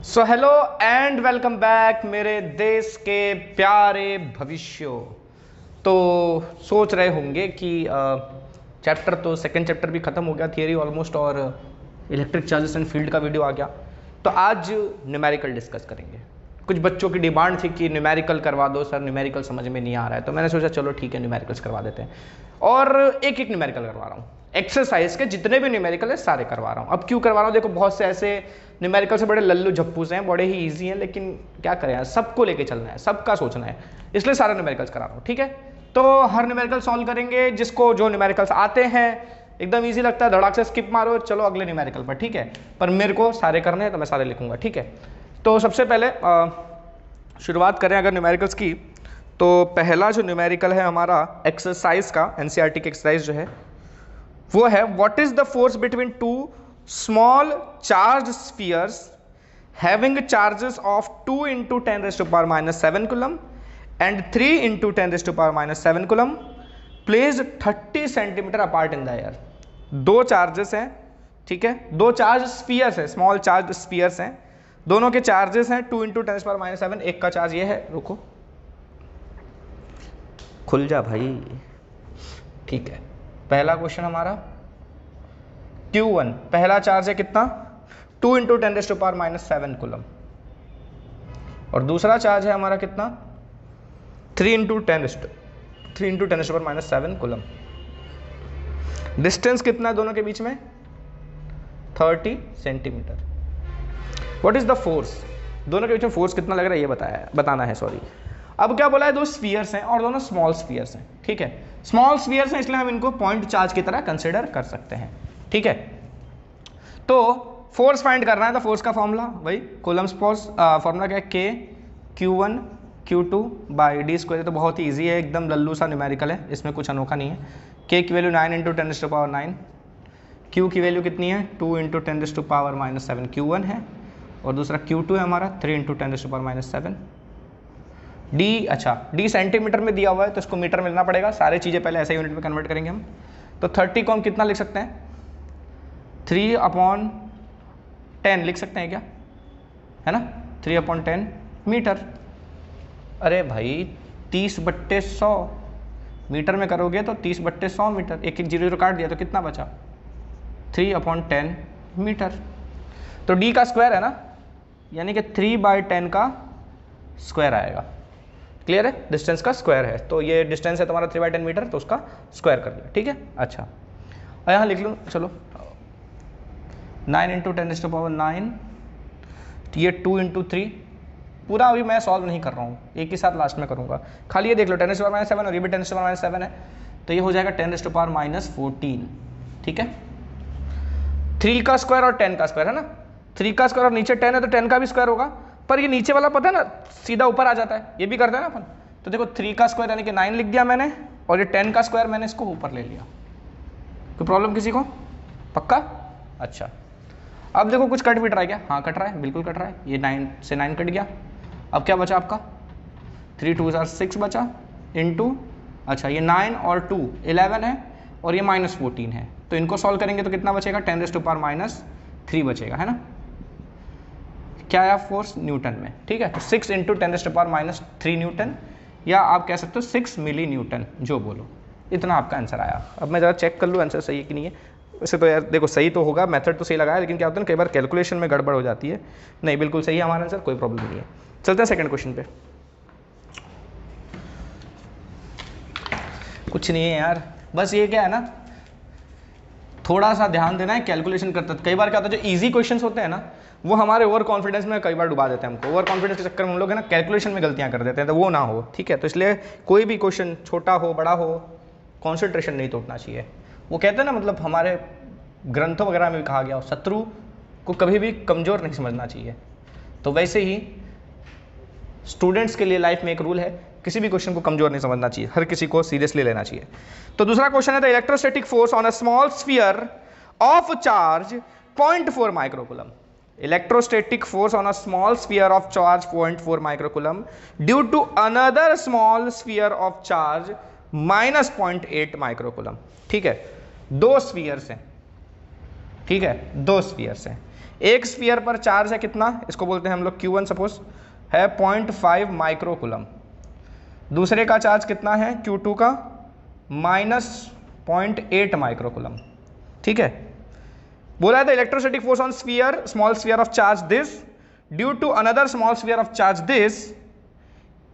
So hello and welcome back मेरे देश के प्यारे भविष्यों। तो सोच रहे होंगे कि चैप्टर तो सेकंड चैप्टर भी खत्म हो गया, थियरी ऑलमोस्ट, और इलेक्ट्रिक चार्जेस एंड फील्ड का वीडियो आ गया। तो आज न्यूमेरिकल डिस्कस करेंगे। कुछ बच्चों की डिमांड थी कि न्यूमेरिकल करवा दो सर, न्यूमेरिकल समझ में नहीं आ रहा है, तो मैंने सोचा चलो ठीक है न्यूमेरिकल्स करवा देते हैं। और एक एक न्यूमेरिकल करवा रहा हूँ, एक्सरसाइज के जितने भी न्यूमेरिकल है सारे करवा रहा हूँ। अब क्यों करवा रहा हूँ, देखो बहुत से ऐसे न्यूमेरिकल से बड़े लल्लू झप्पू से हैं, बड़े ही इजी हैं, लेकिन क्या करें यार, सबको लेके चलना है, सबका सोचना है, इसलिए सारे न्यूमेरिकल्स करा रहा हूँ। ठीक है, तो हर न्यूमेरिकल सॉल्व करेंगे। जिसको जो न्यूमेरिकल्स आते हैं एकदम इजी लगता है, धड़ाक से स्किप मारो, चलो अगले न्यूमेरिकल पर। ठीक है, पर मेरे को सारे करने हैं तो मैं सारे लिखूंगा। ठीक है, तो सबसे पहले शुरुआत करें अगर न्यूमेरिकल्स की, तो पहला जो न्यूमेरिकल है हमारा एक्सरसाइज का, एनसीईआरटी की एक्सरसाइज जो है वो है, what is the force between two small charge spheres having charges of 2 × 10⁻⁷ coulomb and 3 × 10⁻⁷ coulomb placed 30 centimetre apart in the air. दो चार्जेस हैं, ठीक है, दो चार्ज स्फीयर्स हैं, स्मॉल चार्ज स्फीयर्स हैं, दोनों के चार्जेस हैं 2 × 10⁻⁷। एक का चार्ज ये है, रुको खुल जा भाई। ठीक है, पहला क्वेश्चन हमारा Q1, पहला चार्ज है कितना, 2 × 10⁻⁷ कूलम, और दूसरा चार्ज है हमारा कितना, 3 × 10⁻⁷ कूलम। डिस्टेंस कितना है दोनों के बीच में, 30 centimetre. What is the force, दोनों के बीच में फोर्स कितना लग रहा है ये बताना है, सॉरी। अब क्या बोला है, दो स्फीयर्स हैं और दोनों स्मॉल स्फीयर्स हैं। ठीक है, स्मॉल स्फीयर्स हैं इसलिए हम इनको पॉइंट चार्ज की तरह कंसिडर कर सकते हैं। ठीक है, तो फोर्स फाइंड करना है, तो फोर्स का फॉर्मूला वही कूलम्स फोर्स, फॉर्मूला क्या है, K/Q1/Q2/d²। तो बहुत ही ईजी है, एकदम लल्लू सा न्यूमेरिकल है, इसमें कुछ अनोखा नहीं है। K की वैल्यू 9 × 10⁻⁹, Q की वैल्यू कितनी है, 2 × 10⁻⁷ Q1 है, और दूसरा Q2 है हमारा 3 × 10⁻⁷। D, अच्छा D सेंटीमीटर में दिया हुआ है तो इसको मीटर में लेना पड़ेगा, सारी चीज़ें पहले ऐसे यूनिट में कन्वर्ट करेंगे हम। तो 30 को हम कितना लिख सकते हैं, 3/10 लिख सकते हैं क्या, है ना, 3/10 मीटर। अरे भाई 30/100 मीटर में करोगे तो 30/100 मीटर, एक एक जीरो काट दिया तो कितना बचा, 3/10 मीटर। तो D का स्क्वायर है ना, यानी कि 3/10 का स्क्वायर आएगा। क्लियर है, डिस्टेंस का स्क्वायर है, तो ये डिस्टेंस है तुम्हारा 3/10 मीटर, तो उसका स्क्वायर कर लिया। ठीक है, अच्छा और यहाँ लिख लूँ, चलो 9 × 10⁻⁹, ये 2 × 3, पूरा अभी मैं सॉल्व नहीं कर रहा हूँ, एक ही साथ लास्ट में करूँगा। खाली ये देख लो 10⁻⁷ और ये भी 10⁻⁷ है, तो ये हो जाएगा 10⁻⁻14। ठीक है, 3 का स्क्वायर और 10 का स्क्वायर है ना, 3 का स्क्वायर और नीचे 10 है तो 10 का भी स्क्वायर होगा, पर ये नीचे वाला पता है ना सीधा ऊपर आ जाता है, ये भी करते हैं ना अपन। तो देखो 3 का स्क्वायर यानी कि 9 लिख दिया मैंने, और ये 10 का स्क्वायर मैंने इसको ऊपर ले लिया। कोई प्रॉब्लम किसी को, पक्का? अच्छा, अब देखो कुछ कट भी रहा है क्या, हाँ कट रहा है, बिल्कुल कट रहा है, ये 9 से 9 कट गया। अब क्या बचा आपका, 3 × 2 = 6 बचा, इंटू, अच्छा ये 9 और 2 11 है, और ये -14 है, तो इनको सॉल्व करेंगे तो कितना बचेगा, 10⁻³ बचेगा, है ना। क्या आया फोर्स, न्यूटन में। ठीक है, तो 6 × 10⁻³ न्यूटन, या आप कह सकते हो 6 मिली न्यूटन, जो बोलो, इतना आपका आंसर आया। अब मैं ज़रा चेक कर लूँ आंसर सही है कि नहीं है। वैसे तो यार देखो सही तो होगा, मेथड तो सही लगाया, लेकिन क्या होता है ना कई बार कैलकुलेशन में गड़बड़ हो जाती है। नहीं, बिल्कुल सही है हमारा आंसर, कोई प्रॉब्लम नहीं है। चलते हैं सेकंड क्वेश्चन पे। कुछ नहीं है यार, बस ये क्या है ना, थोड़ा सा ध्यान देना है कैलकुलेशन करते। कई बार क्या होता है, जो इजी क्वेश्चंस होते हैं ना, वो हमारे ओवर कॉन्फिडेंस में कई बार डुबा देते हैं हमको। ओवर कॉन्फिडेंस के चक्कर में हम लोग है ना कैलकुलेशन में गलतियां कर देते हैं, तो वो ना हो। ठीक है, तो इसलिए कोई भी क्वेश्चन छोटा हो बड़ा हो, कॉन्सेंट्रेशन नहीं तोड़ना चाहिए। वो कहते हैं ना, मतलब हमारे ग्रंथों वगैरह में भी कहा गया हो, शत्रु को कभी भी कमज़ोर नहीं समझना चाहिए। तो वैसे ही स्टूडेंट्स के लिए लाइफ में एक रूल है, किसी भी क्वेश्चन को कमज़ोर नहीं समझना चाहिए, हर किसी को सीरियसली लेना चाहिए। तो दूसरा क्वेश्चन है, the electrostatic force on a small sphere of charge 0.4 microcoulomb. Electrostatic force on a small sphere of charge 0.4 microcoulomb due to another small sphere of charge -0.8 microcoulomb। ठीक है, दो स्फीयर्स हैं, ठीक है, दो स्फीयर्स हैं, एक स्फीयर पर चार्ज है कितना, इसको बोलते हैं हम लोग Q1 सपोज है 0.5 माइक्रो कूलम। दूसरे का चार्ज कितना है Q2 का -0.8 माइक्रो कूलम। ठीक है, बोला है the electrostatic force on sphere small sphere of charge this due to another small sphere of charge this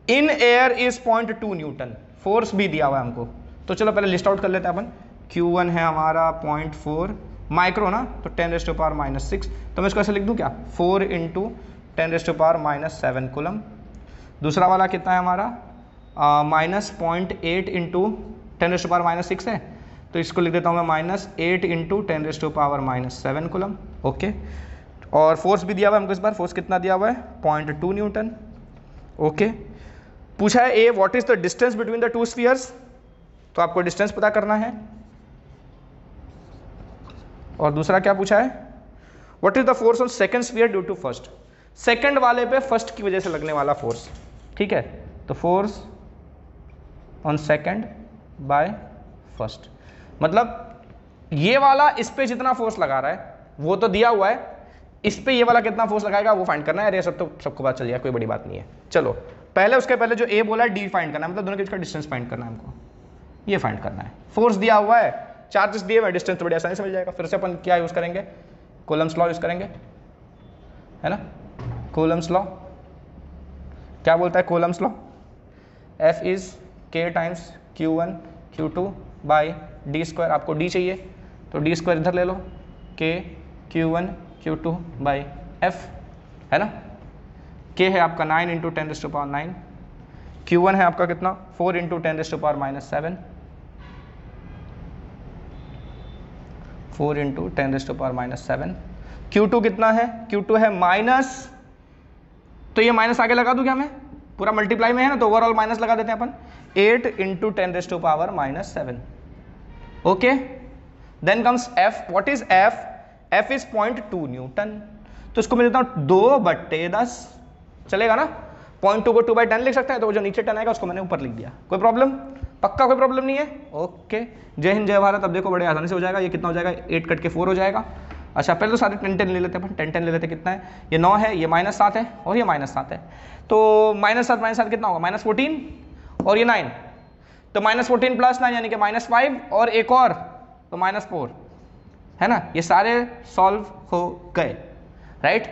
in air is 0.2 newton. Force भी दिया हुआ है हमको, तो चलो पहले लिस्ट आउट कर लेते हैं अपन। Q1 है हमारा 0.4 माइक्रो ना, तो 10⁻⁻⁶, तो मैं इसको ऐसे लिख दूं क्या, 4 × 10⁻⁷ कूलम। दूसरा वाला कितना है हमारा -0.8 × 10⁻⁶ है, तो इसको लिख देता हूँ मैं -8 × 10⁻⁷ कूलम। ओके, और फोर्स भी दिया हुआ है हमको इस बार, फोर्स कितना दिया हुआ है 0.2 न्यूटन। ओके, पूछा है a what is the distance between the two spheres, तो आपको डिस्टेंस पता करना है। और दूसरा क्या पूछा है, what is the force on second sphere due to first, second वाले पे फर्स्ट की वजह से लगने वाला फोर्स। ठीक है, तो force on second by first, मतलब ये वाला इस पे जितना फोर्स लगा रहा है वो तो दिया हुआ है, इस पे ये वाला कितना फोर्स लगाएगा वो फाइंड करना है। अरे सब तो सबको बात चल जाएगा, कोई बड़ी बात नहीं है। चलो पहले उसके पहले जो ए बोला है डी फाइंड करना है, मतलब दोनों के बीच का डिस्टेंस फाइंड करना है हमको, ये फाइंड करना है। फोर्स दिया हुआ है, चार्जेस दिए हुए, डिस्टेंस तो बड़ी आसानी से मिल जाएगा। फिर से अपन क्या यूज करेंगे, कूलम्स लॉ यूज करेंगे, है ना। कूलम्स लॉ क्या बोलता है, Coulomb's law F is K times Q1 Q2 by d²। आपको d चाहिए तो d² इधर ले लो, K Q1 Q2 by F, है ना। K है आपका 9 × 10⁻⁹, Q1 है आपका कितना 4 × 10⁻⁷, 4 × 10⁻⁷। Q2 कितना है, Q2 है माइनस, तो ये माइनस आगे लगा दूं क्या मैं, पूरा मल्टीप्लाई में है ना, तो ओवरऑल माइनस लगा देते हैं अपन, 8 × 10⁻⁷। Okay, then comes F, what is F, F is 0.2 newton, तो इसको मैं देता हूं 2/10, चलेगा ना। 0.2 को 2/10 लिख सकते हैं, तो वो जो नीचे 10 आएगा उसको मैंने ऊपर लिख दिया। कोई प्रॉब्लम, पक्का कोई प्रॉब्लम नहीं है। ओके, जय हिंद जय भारत। अब देखो बड़े आसानी से हो जाएगा, ये कितना हो जाएगा, 8 कट के 4 हो जाएगा। अच्छा पहले तो सारे 10 ले लेते हैं अपन, 10 ले लेते कितना है, ये 9 है, ये -7 है और ये -7 है, तो -7 कितना होगा, -14 और ये 9, तो -14 + 9 यानी कि -5 और एक और तो -4, है ना। ये सारे सॉल्व हो गए, राइट।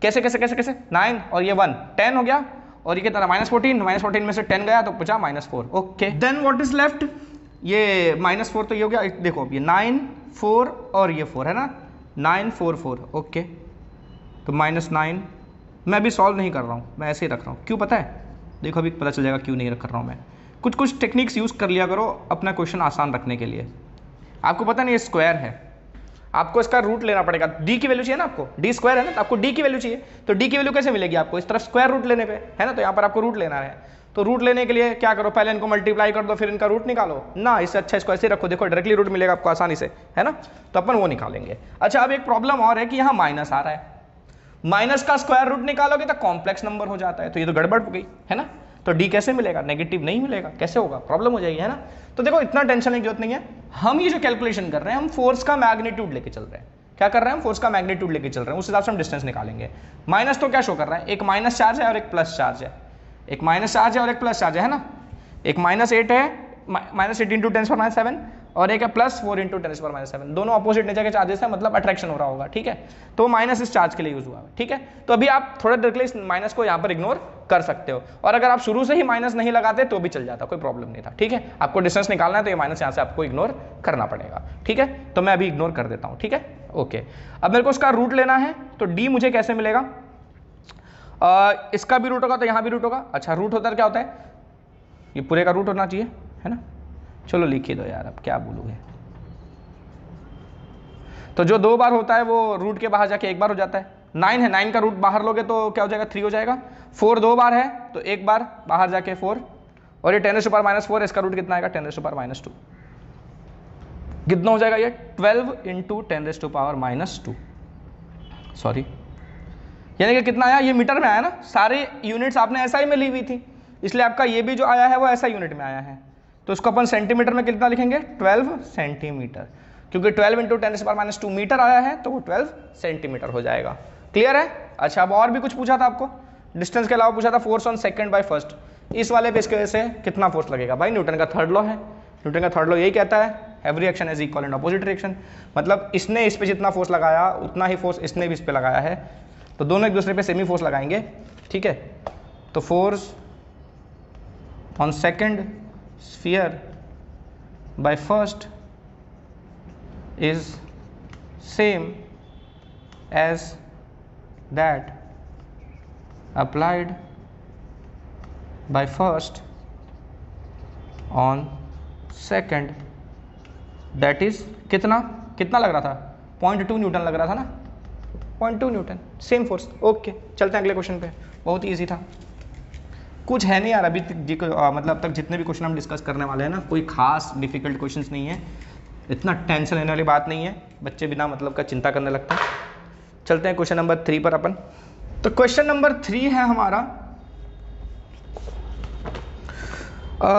कैसे कैसे कैसे कैसे, 9 और ये 1 10 हो गया, और ये कितना -14 में से 10 गया तो बचा -4। Okay, then what is left, ये -4 तो ये हो गया, देखो ये 9 4 और ये 4 है ना, 9 4 4। ओके, तो -9, मैं अभी सॉल्व नहीं कर रहा हूँ, मैं ऐसे ही रख रहा हूँ। क्यों पता है, देखो अभी पता चल जाएगा क्यों नहीं कर रहा हूँ मैं। कुछ टेक्निक्स यूज़ कर लिया करो अपना क्वेश्चन आसान रखने के लिए। आपको पता नहीं ये स्क्वायर है, आपको इसका रूट लेना पड़ेगा। डी की वैल्यू चाहिए ना आपको, d² है ना, तो आपको डी की वैल्यू चाहिए, तो डी की वैल्यू कैसे मिलेगी आपको, इस तरफ स्क्वायर रूट लेने पे, है ना। तो यहाँ पर आपको रूट लेना है, तो रूट लेने के लिए क्या करो, पहले इनको मल्टीप्लाई कर दो, फिर इनका रूट निकालो ना। इससे अच्छा इसको ऐसे रखो, देखो डायरेक्टली रूट मिलेगा आपको आसानी से, है ना, तो अपन वो निकालेंगे। अच्छा, अब एक प्रॉब्लम और है कि यहाँ माइनस आ रहा है, माइनस का स्क्वायर रूट निकालोगे तो कॉम्प्लेक्स नंबर हो जाता है, तो ये तो गड़बड़ हो गई, है ना। तो डी कैसे मिलेगा, नेगेटिव नहीं मिलेगा, कैसे होगा, प्रॉब्लम हो जाएगी, है ना। तो देखो इतना टेंशन की जरूरत नहीं है, हम ये जो कैलकुलेशन कर रहे हैं हम फोर्स का मैग्नीट्यूड लेके चल रहे हैं। क्या कर रहे हैं हम, फोर्स का मैग्नीट्यूड लेके चल रहे हैं, उस हिसाब से हम डिस्टेंस निकालेंगे। माइनस तो क्या शो कर रहा है, एक माइनस चार्ज है और एक प्लस चार्ज है, एक माइनस चार्ज है और एक प्लस चार्ज है ना। एक -8 है, -8 × 10⁻⁷, और एक है +4 × 10⁻⁷, दोनों अपोजिट नेचर के चार्जेस हैं, मतलब अट्रैक्शन हो रहा होगा, ठीक है। तो माइनस इस चार्ज के लिए यूज हुआ है, ठीक है। तो अभी आप थोड़ा देर के लिए इस माइनस को यहाँ पर इग्नोर कर सकते हो, और अगर आप शुरू से ही माइनस नहीं लगाते तो भी चल जाता, कोई प्रॉब्लम नहीं था, ठीक है। आपको डिस्टेंस निकालना है तो ये माइनस यहाँ से आपको इग्नोर करना पड़ेगा, ठीक है। तो मैं अभी इग्नोर कर देता हूँ, ठीक है। ओके, अब मेरे को उसका रूट लेना है, तो डी मुझे कैसे मिलेगा, इसका भी रूट होगा तो यहाँ भी रूट होगा। अच्छा, रूट होता है क्या होता है, ये पूरे का रूट होना चाहिए, है ना। चलो लिखिए दो यार, अब क्या बोलूँगे। तो जो 2 बार होता है वो रूट के बाहर जाके 1 बार हो जाता है। 9 है, 9 का रूट बाहर लोगे तो क्या हो जाएगा, 3 हो जाएगा। 4 2 बार है तो 1 बार बाहर जाके 4, और ये 10⁻⁴, इसका रूट कितना आएगा 10⁻², कितना हो जाएगा ये 12 × 10⁻², सॉरी, यानी कि कितना आया, ये मीटर में आया ना, सारे यूनिट्स आपने SI में ली हुई थी, इसलिए आपका ये भी जो आया है वो SI यूनिट में आया है। तो इसको अपन सेंटीमीटर में कितना लिखेंगे, 12 सेंटीमीटर। क्योंकि 12 इंटू 10⁻² मीटर आया है तो वो 12 सेंटीमीटर हो जाएगा। क्लियर है? अच्छा, अब और भी कुछ पूछा था आपको, डिस्टेंस के अलावा पूछा था force on second by first. इस वाले पे इसके वजह से कितना फोर्स लगेगा भाई, न्यूटन का थर्ड लॉ है। न्यूटन का थर्ड लॉ यही कहता है every action is equal and opposite reaction, मतलब इसने इस पे जितना फोर्स लगाया उतना ही फोर्स इसने भी इस पे लगाया है, तो दोनों एक दूसरे पे सेमी फोर्स लगाएंगे। ठीक है, तो force on second sphere by first is same as that applied by first on second, that is कितना लग रहा था, 0.2 न्यूटन लग रहा था ना, 0.2 न्यूटन, सेम फोर्स। ओके, चलते हैं अगले क्वेश्चन पे, बहुत ईजी था, कुछ है नहीं यार अभी तक मतलब तक जितने भी क्वेश्चन हम डिस्कस करने वाले हैं ना, कोई खास डिफिकल्ट क्वेश्चंस नहीं है, इतना टेंशन लेने वाली बात नहीं है, बच्चे बिना मतलब का चिंता करने लगते हैं। चलते हैं क्वेश्चन नंबर 3 पर अपन। तो क्वेश्चन नंबर 3 है हमारा,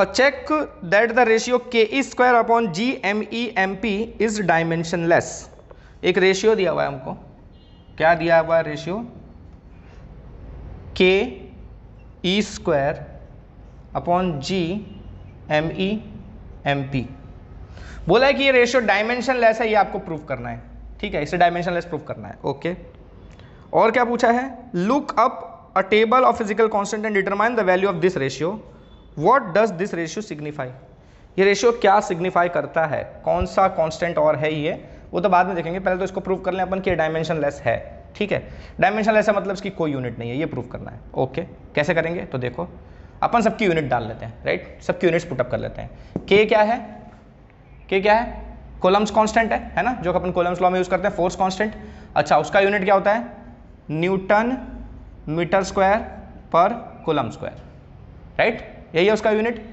check that the ratio ke² upon GME/MP is dimensionless. एक रेशियो दिया हुआ है हमको, क्या दिया हुआ है रेशियो, ke² अपॉन GME/MP। बोला है कि ये रेशियो डायमेंशनलेस है, ये आपको प्रूफ करना है। ठीक है, इसे डायमेंशनलेस प्रूफ करना है। ओके, और क्या पूछा है, look up a table of physical constant and determine the value of this ratio, what does this ratio signify. ये रेशियो क्या सिग्निफाई करता है, कौन सा कांस्टेंट और है ये, वो तो बाद में देखेंगे, पहले तो इसको प्रूव कर लें अपन कि डायमेंशनलेस है। ठीक है, डायमेंशनलेस है मतलब इसकी कोई यूनिट नहीं है, ये प्रूव करना है। ओके, कैसे करेंगे, तो देखो अपन सबकी यूनिट डाल लेते हैं, राइट, सबकी यूनिट्स पुटअप कर लेते हैं। के क्या है, के क्या है, कोलम्स कांस्टेंट है ना, जो अपन कोलम्स लॉ में यूज करते हैं, फोर्स कांस्टेंट। अच्छा, उसका यूनिट क्या होता है, न्यूटन मीटर स्क्वायर पर कूलम स्क्वायर, राइट, यही है उसका यूनिट।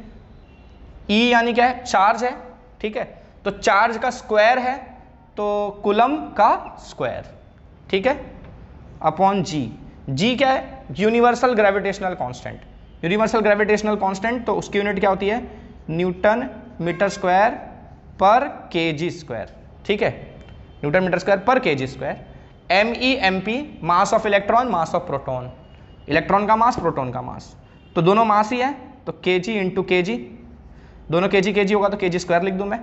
ई यानी क्या है, चार्ज है। ठीक है, तो चार्ज का स्क्वायर है तो कूलम का स्क्वायर, ठीक है, अपॉन जी। जी क्या है, universal gravitational constant. Universal gravitational constant तो उसकी यूनिट क्या होती है, न्यूटन मीटर स्क्वायर पर केजी स्क्वायर। ठीक है, न्यूटन मीटर स्क्वायर पर KG square. MEMP mass of electron, mass of proton, electron का मास, प्रोटॉन का मास, तो दोनों मास ही है, तो केजी इंटू केजी, दोनों केजी केजी होगा तो केजी स्क्वायर लिख दूं मैं,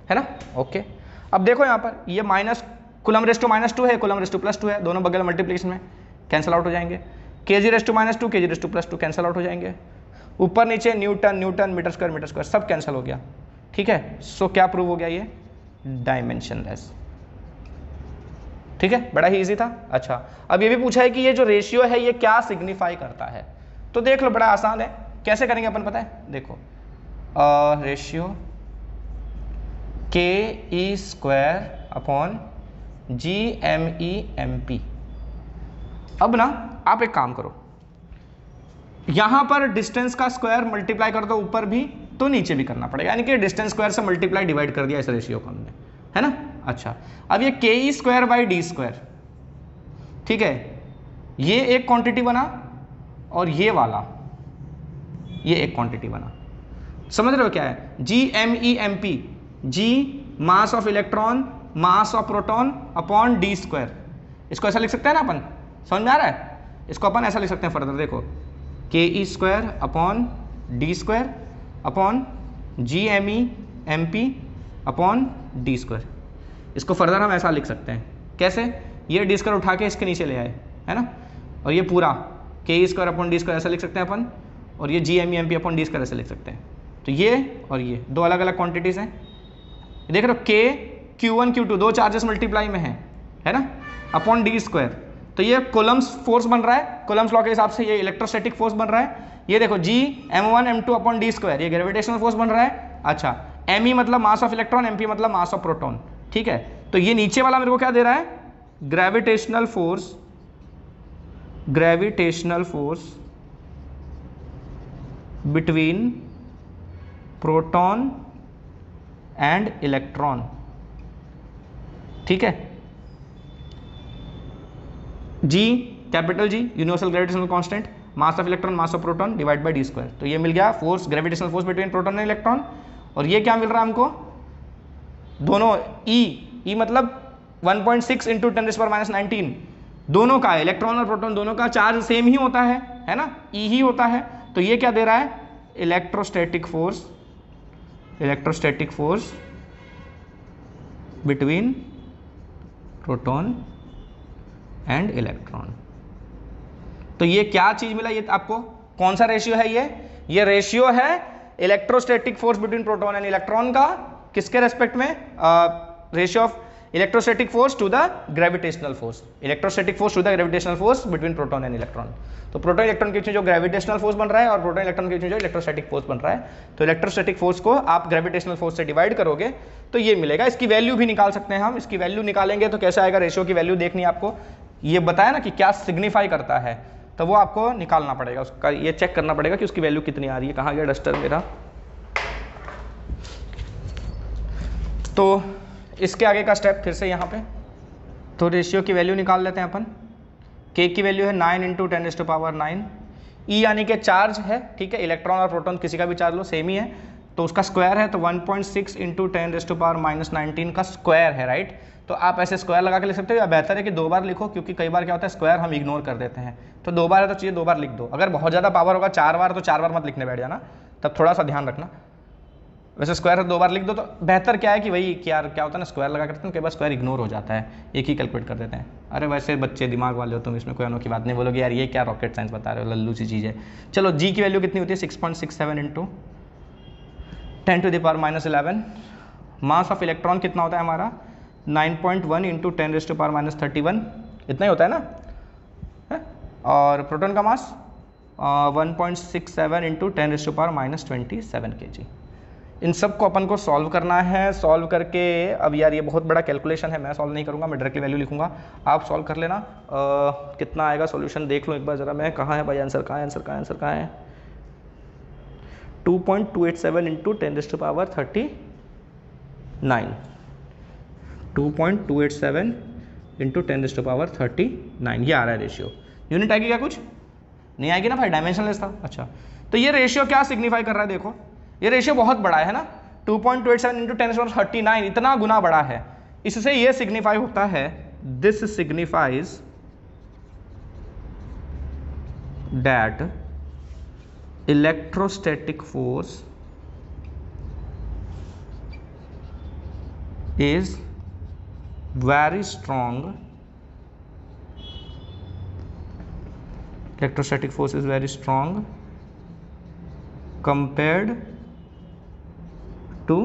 है ना। ओके, अब देखो यहाँ पर ये माइनस कूलम रेस टू -2 है, कूलम रेस टू +2 है, दोनों बगल मल्टीप्लिकेशन में कैंसिल आउट हो जाएंगे। Kg raise to -2, kg raise to +2 cancel out हो जाएंगे। ऊपर नीचे न्यूटन न्यूटन, मीटर स्क्वायर सब कैंसिल हो गया। ठीक है, सो क्या प्रूव हो गया, ये डायमेंशनलेस। ठीक है, बड़ा ही इजी था। अच्छा, अब ये भी पूछा है कि ये जो रेशियो है ये क्या सिग्निफाई करता है, तो देख लो, बड़ा आसान है, कैसे करेंगे अपन पता है, देखो रेशियो ke² अपॉन GME/MP। अब ना आप एक काम करो, यहां पर डिस्टेंस का स्क्वायर मल्टीप्लाई कर दो, ऊपर भी तो नीचे भी करना पड़ेगा, यानी कि डिस्टेंस स्क्वायर से मल्टीप्लाई डिवाइड कर दिया इस रेशियो को हमने, है ना। अच्छा, अब ये ke²/d², ठीक है, ये एक क्वांटिटी बना और ये वाला ये एक क्वांटिटी बना, समझ रहे हो क्या है, GME/MP, G mass of electron, mass of proton upon d²। इसको ऐसा लिख सकते हैं ना अपन, समझ में आ रहा है, इसको अपन ऐसा लिख सकते हैं फर्दर, देखो ke² upon d² upon GME/MP upon d²। इसको फर्दर हम ऐसा लिख सकते हैं, कैसे, ये d² उठा के इसके नीचे ले आए, है ना, और ये पूरा ke² अपॉन d² ऐसा लिख सकते हैं अपन, और ये GME/MP अपॉन d² ऐसे लिख सकते हैं। तो ये और ये दो अलग अलग क्वांटिटीज हैं, देख रहे हो, K Q1 Q2 दो चार्जेस मल्टीप्लाई में है ना, अपॉन d²। तो ये कोलम्स फोर्स बन रहा है, कोलम्स लॉ के हिसाब से ये इलेक्ट्रोस्टैटिक फोर्स बन रहा है। ये देखो G M1 M2 upon d², ये ग्रेविटेशनल फोर्स बन रहा है। अच्छा, Me मतलब मास ऑफ इलेक्ट्रॉन, MP मतलब मास ऑफ प्रोटॉन। ठीक है, तो ये नीचे वाला मेरे को क्या दे रहा है, gravitational force between proton and electron. ठीक है, G capital G universal gravitational constant, mass of electron, mass of proton divide by d²। तो ये मिल गया force, gravitational force between proton and electron, और ये क्या मिल रहा है हमको, दोनों ई मतलब 1.6 इंटू 10⁻⁹ दोनों का, इलेक्ट्रॉन और प्रोटॉन दोनों का चार्ज सेम ही होता है ना, ई ही होता है। तो ये क्या दे रहा है, electrostatic force between proton and electron. तो ये क्या चीज मिला ये आपको, कौन सा रेशियो है ये रेशियो है electrostatic force between proton and electron का, किसके रेस्पेक्ट में, ratio of electrostatic force to the gravitational force, electrostatic force to the gravitational force between proton and electron. तो प्रोटॉन इलेक्ट्रॉन के बीच में जो ग्रेविटेशनल फोर्स बन रहा है और प्रोटॉन इलेक्ट्रॉन के बीच में जो इलेक्ट्रोस्टैटिक फोर्स बन रहा है, तो इलेक्ट्रोस्टैटिक फोर्स को आप ग्रेविटेशनल फोर्स से डिवाइड करोगे तो ये मिलेगा। इसकी वैल्यू भी निकाल सकते हैं हम, इसकी वैल्यू निकालेंगे तो कैसे आएगा, रेशियो की वैल्यू देखनी है आपको, ये बताया ना कि क्या सिग्निफाई करता है, तो वो आपको निकालना पड़ेगा, उसका ये चेक करना पड़ेगा कि उसकी वैल्यू कितनी आ रही है। कहाँ गया डस्टर मेरा। तो इसके आगे का स्टेप फिर से यहाँ पे, तो रेशियो की वैल्यू निकाल लेते हैं अपन। के की वैल्यू है 9 × 10⁻⁹। ई यानी कि चार्ज है, ठीक है, इलेक्ट्रॉन और प्रोटॉन किसी का भी चार्ज लो सेम ही है, तो उसका स्क्वायर है, तो 1.6 × 10⁻⁻19 का स्क्वायर है, राइट। तो आप ऐसे स्क्वायर लगा के लिख सकते हो, या बेहतर है कि 2 बार लिखो, क्योंकि कई बार क्या होता है स्क्वायर हम इग्नोर कर देते हैं। तो 2 बार है तो चाहिए 2 बार लिख दो। अगर बहुत ज़्यादा पावर होगा 4 बार, तो 4 बार मत लिखने बैठ जाना, तब थोड़ा सा ध्यान रखना। वैसे स्क्वायर है 2 बार लिख दो, तो बेहतर क्या है कि वही क्या होता है ना, स्क्वायर लगा करते हैं, कई बार स्क्वायर इग्नोर हो जाता है, एक ही कैलकुलेट कर देते हैं। अरे वैसे बच्चे दिमाग वाले हो तुम, इसमें कोई अनोखी बात नहीं, बोलोगे यार ये क्या रॉकेट साइंस बता रहे हो, लल्लू सी चीज़ है। चलो जी की वैल्यू कितनी होती है, 6.67 × 10⁻⁻11। मास ऑफ इलेक्ट्रॉन कितना होता है हमारा, 9.1 × 10⁻31, इतना ही होता है ना, है? और प्रोटॉन का मास 1.67 × 10⁻⁻27 kg। इन सब को अपन को सॉल्व करना है। सॉल्व करके, अब यार ये बहुत बड़ा कैलकुलेशन है, मैं सॉल्व नहीं करूँगा, मैं डायरेक्टली वैल्यू लिखूंगा, आप सॉल्व कर लेना। कितना आएगा सॉल्यूशन देख लो एक बार ज़रा, मैं कहाँ है भाई आंसर, कहाँ है आंसर, कहाँ है आंसर, कहाँ है, 2.287 × 10⁻39, 2.287 × 10⁻39, ये आ रहा है रेशियो। यूनिट आएगी क्या, कुछ नहीं आएगी ना भाई, डायमेंशनलेस था। अच्छा, तो ये रेशियो क्या सिग्निफाई कर रहा है, देखो ये रेशियो बहुत बड़ा है ना, 2.27 × 10⁻39, इतना गुना बड़ा है। इससे ये सिग्निफाई होता है, this signifies that electrostatic force is very strong, electrostatic force is very strong compared to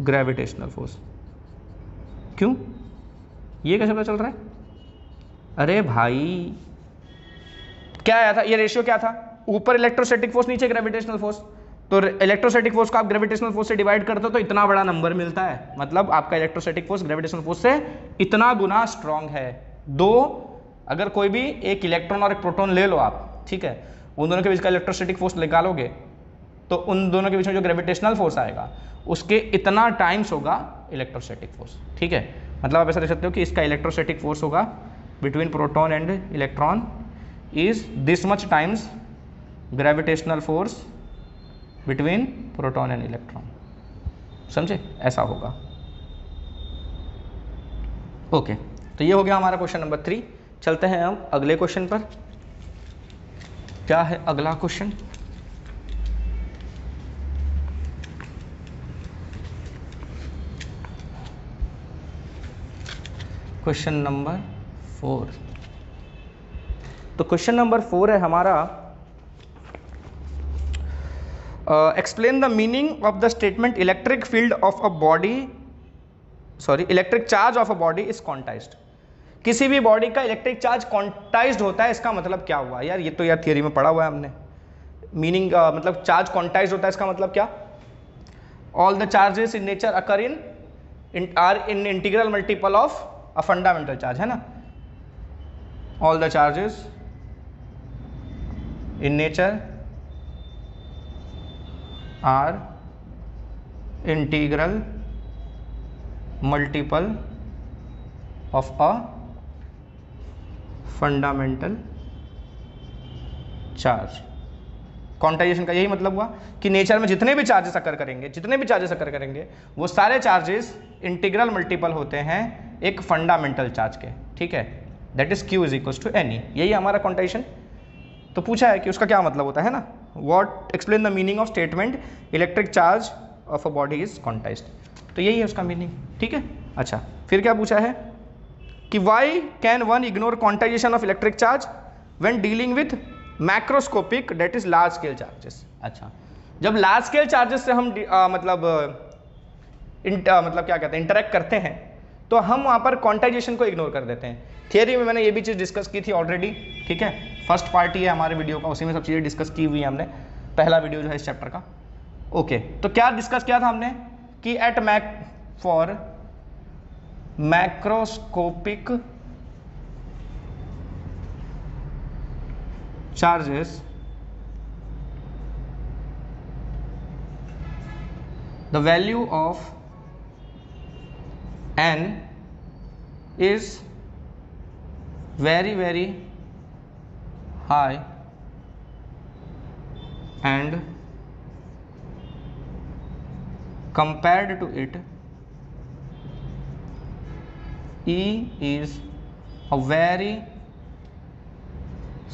gravitational force। क्यों, ये कैसे पता चल रहा है, अरे भाई क्या आया था, ये रेशियो क्या था, ऊपर इलेक्ट्रोस्टैटिक फोर्स नीचे ग्रेविटेशनल फोर्स, तो इलेक्ट्रोस्टैटिक फोर्स को आप ग्रेविटेशनल फोर्स से डिवाइड करते हो तो इतना बड़ा नंबर मिलता है, मतलब आपका इलेक्ट्रोस्टैटिक फोर्स ग्रेविटेशनल फोर्स से इतना गुना स्ट्रॉन्ग है। दो, अगर कोई भी एक इलेक्ट्रॉन और एक प्रोटॉन ले लो आप, ठीक है, उन दोनों के बीच का इलेक्ट्रोस्टैटिक फोर्स निकालोगे तो उन दोनों के बीच में जो ग्रेविटेशनल फोर्स आएगा उसके इतना टाइम्स होगा इलेक्ट्रोस्टैटिक फोर्स, ठीक है। मतलब आप ऐसा देख सकते हो कि इसका इलेक्ट्रोस्टैटिक फोर्स होगा between proton and electron is this much times gravitational force between proton and electron, समझे, ऐसा होगा। ओके, तो ये हो गया हमारा क्वेश्चन नंबर 3। चलते हैं हम अगले क्वेश्चन पर। क्या है अगला क्वेश्चन, क्वेश्चन नंबर 4। तो क्वेश्चन नंबर 4 है हमारा, explain the meaning of the statement electric field of a body, electric charge of a body is quantized. किसी भी बॉडी का इलेक्ट्रिक चार्ज क्वांटाइज्ड होता है, इसका मतलब क्या हुआ यार, ये तो यार थियरी में पढ़ा हुआ है हमने। मीनिंग मतलब चार्ज क्वांटाइज्ड होता है, इसका मतलब क्या, all the charges in nature occur in integral multiple of a fundamental charge, है ना। All the charges in nature are integral multiple of a fundamental charge. Quantization का यही मतलब हुआ कि नेचर में जितने भी चार्जेस अकर करेंगे वो सारे चार्जेस इंटीग्रल मल्टीपल होते हैं एक फंडामेंटल चार्ज के, ठीक है, that is q is equal to n e. यही हमारा क्वांटाइजेशन। तो पूछा है कि उसका क्या मतलब होता है ना, what explain the meaning of statement electric charge of a body is quantized. तो यही है उसका मीनिंग, ठीक है। अच्छा, फिर क्या पूछा है कि why can one ignore quantization of electric charge when dealing with macroscopic that is large scale charges. अच्छा, जब लार्ज स्केल चार्जेस से हम मतलब क्या कहते हैं इंटरेक्ट करते हैं तो हम वहाँ पर क्वांटाइजेशन को इग्नोर कर देते हैं। थियरी में मैंने ये भी चीज़ डिस्कस की थी ऑलरेडी, ठीक है, फर्स्ट पार्ट ही है हमारे वीडियो का, उसी में सब चीज़ें डिस्कस की हुई है हमने, पहला वीडियो जो है इस चैप्टर का। ओके, तो क्या डिस्कस किया था हमने कि at for macroscopic charges the value of n is very very high and compared to it E is a very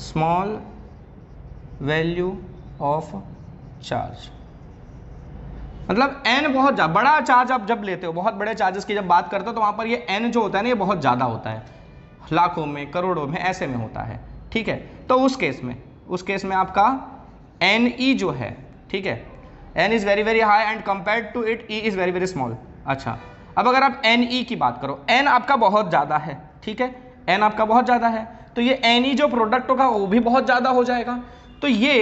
small value of charge. मतलब n बहुत बड़ा चार्ज आप जब लेते हो, बहुत बड़े चार्जेस की जब बात करते हो तो वहाँ पर ये n जो होता है ना ये बहुत ज़्यादा होता है, लाखों में करोड़ों में ऐसे में होता है, ठीक है। तो उस केस में आपका Ne जो है, ठीक है, n is very very high and compared to it E is very very small. अच्छा, अब अगर आप Ne की बात करो, n आपका बहुत ज़्यादा है, ठीक है, n आपका बहुत ज़्यादा है तो ये Ne जो प्रोडक्ट होगा वो भी बहुत ज़्यादा हो जाएगा, तो ये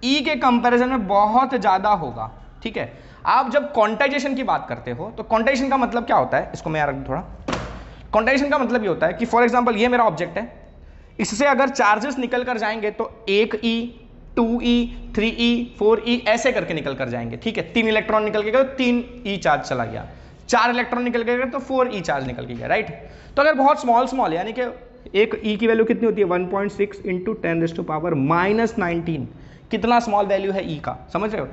E के कंपैरिजन में बहुत ज़्यादा होगा, ठीक है। आप जब क्वांटाइजेशन की बात करते हो तो क्वांटाइजेशन का मतलब क्या होता है, इसको मैं यार थोड़ा, क्वांटाइजेशन का मतलब ये होता है कि फॉर एग्जांपल ये मेरा ऑब्जेक्ट है, इससे अगर चार्जेस निकल कर जाएंगे तो 1E 2E 3E 4E ऐसे करके निकल कर जाएंगे, ठीक है। 3 इलेक्ट्रॉन निकल के गए तो 3E चार्ज चला गया, 4 इलेक्ट्रॉन निकल के गए तो 4E चार्ज निकल के गया, राइट। तो अगर बहुत स्मॉल यानी कि एक E की वैल्यू कितनी होती है 1.6 इंटू 10⁻⁻19, कितना स्मॉल वैल्यू है E का, समझ रहे हो।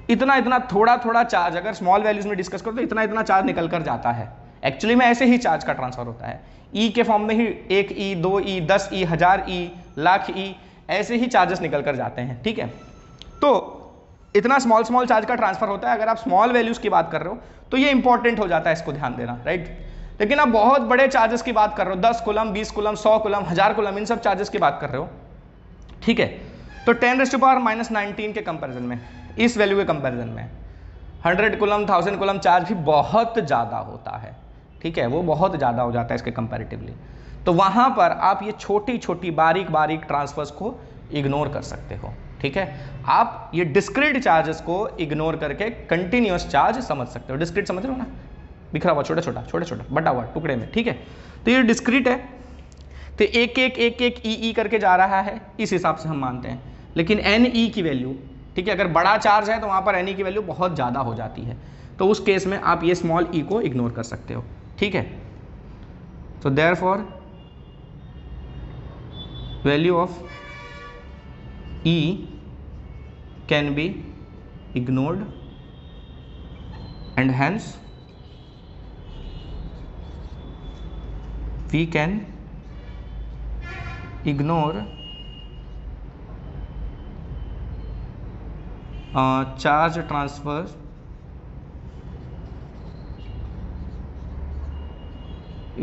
इतना थोड़ा चार्ज अगर स्मॉल वैल्यूज में डिस्कस करो तो इतना चार्ज निकल कर जाता है। एक्चुअली में ऐसे ही चार्ज का ट्रांसफर होता है, E के फॉर्म में ही 1E 2E 10E 1000E lakh E ऐसे ही चार्जेस निकल कर जाते हैं, ठीक है। तो इतना स्मॉल चार्ज का ट्रांसफर होता है। अगर आप स्मॉल वैल्यूज की बात कर रहे हो तो ये इंपॉर्टेंट हो जाता है, इसको ध्यान देना, राइट। लेकिन आप बहुत बड़े चार्जेस की बात कर रहे हो, 10 कूलम 20 कूलम 100 कूलम 1000 कूलम, इन सब चार्जेस की बात कर रहे हो, ठीक है। तो 10⁻⁻19 के कंपैरिजन में, इस वैल्यू के कंपैरिजन में 100 कूलम 1000 कूलम चार्ज भी बहुत ज़्यादा होता है, ठीक है, वो बहुत ज़्यादा हो जाता है इसके कंपैरेटिवली। तो वहाँ पर आप ये छोटी बारीक ट्रांसफर्स को इग्नोर कर सकते हो, ठीक है। आप ये डिस्क्रीट चार्जेस को इग्नोर करके कंटिन्यूअस चार्ज समझ सकते हो। डिस्क्रीट समझ रहे हो ना, बिखरा हुआ छोटा बटा हुआ टुकड़े में, ठीक है। तो ये डिस्क्रीट है, तो एक ई करके जा रहा है, इस हिसाब से हम मानते हैं। लेकिन Ne की वैल्यू, ठीक है, अगर बड़ा चार्ज है तो वहाँ पर Ne की वैल्यू बहुत ज़्यादा हो जाती है, तो उस केस में आप ये स्मॉल e को इग्नोर कर सकते हो, ठीक है। तो therefore value of E can be ignored and hence we can ignore charge transfers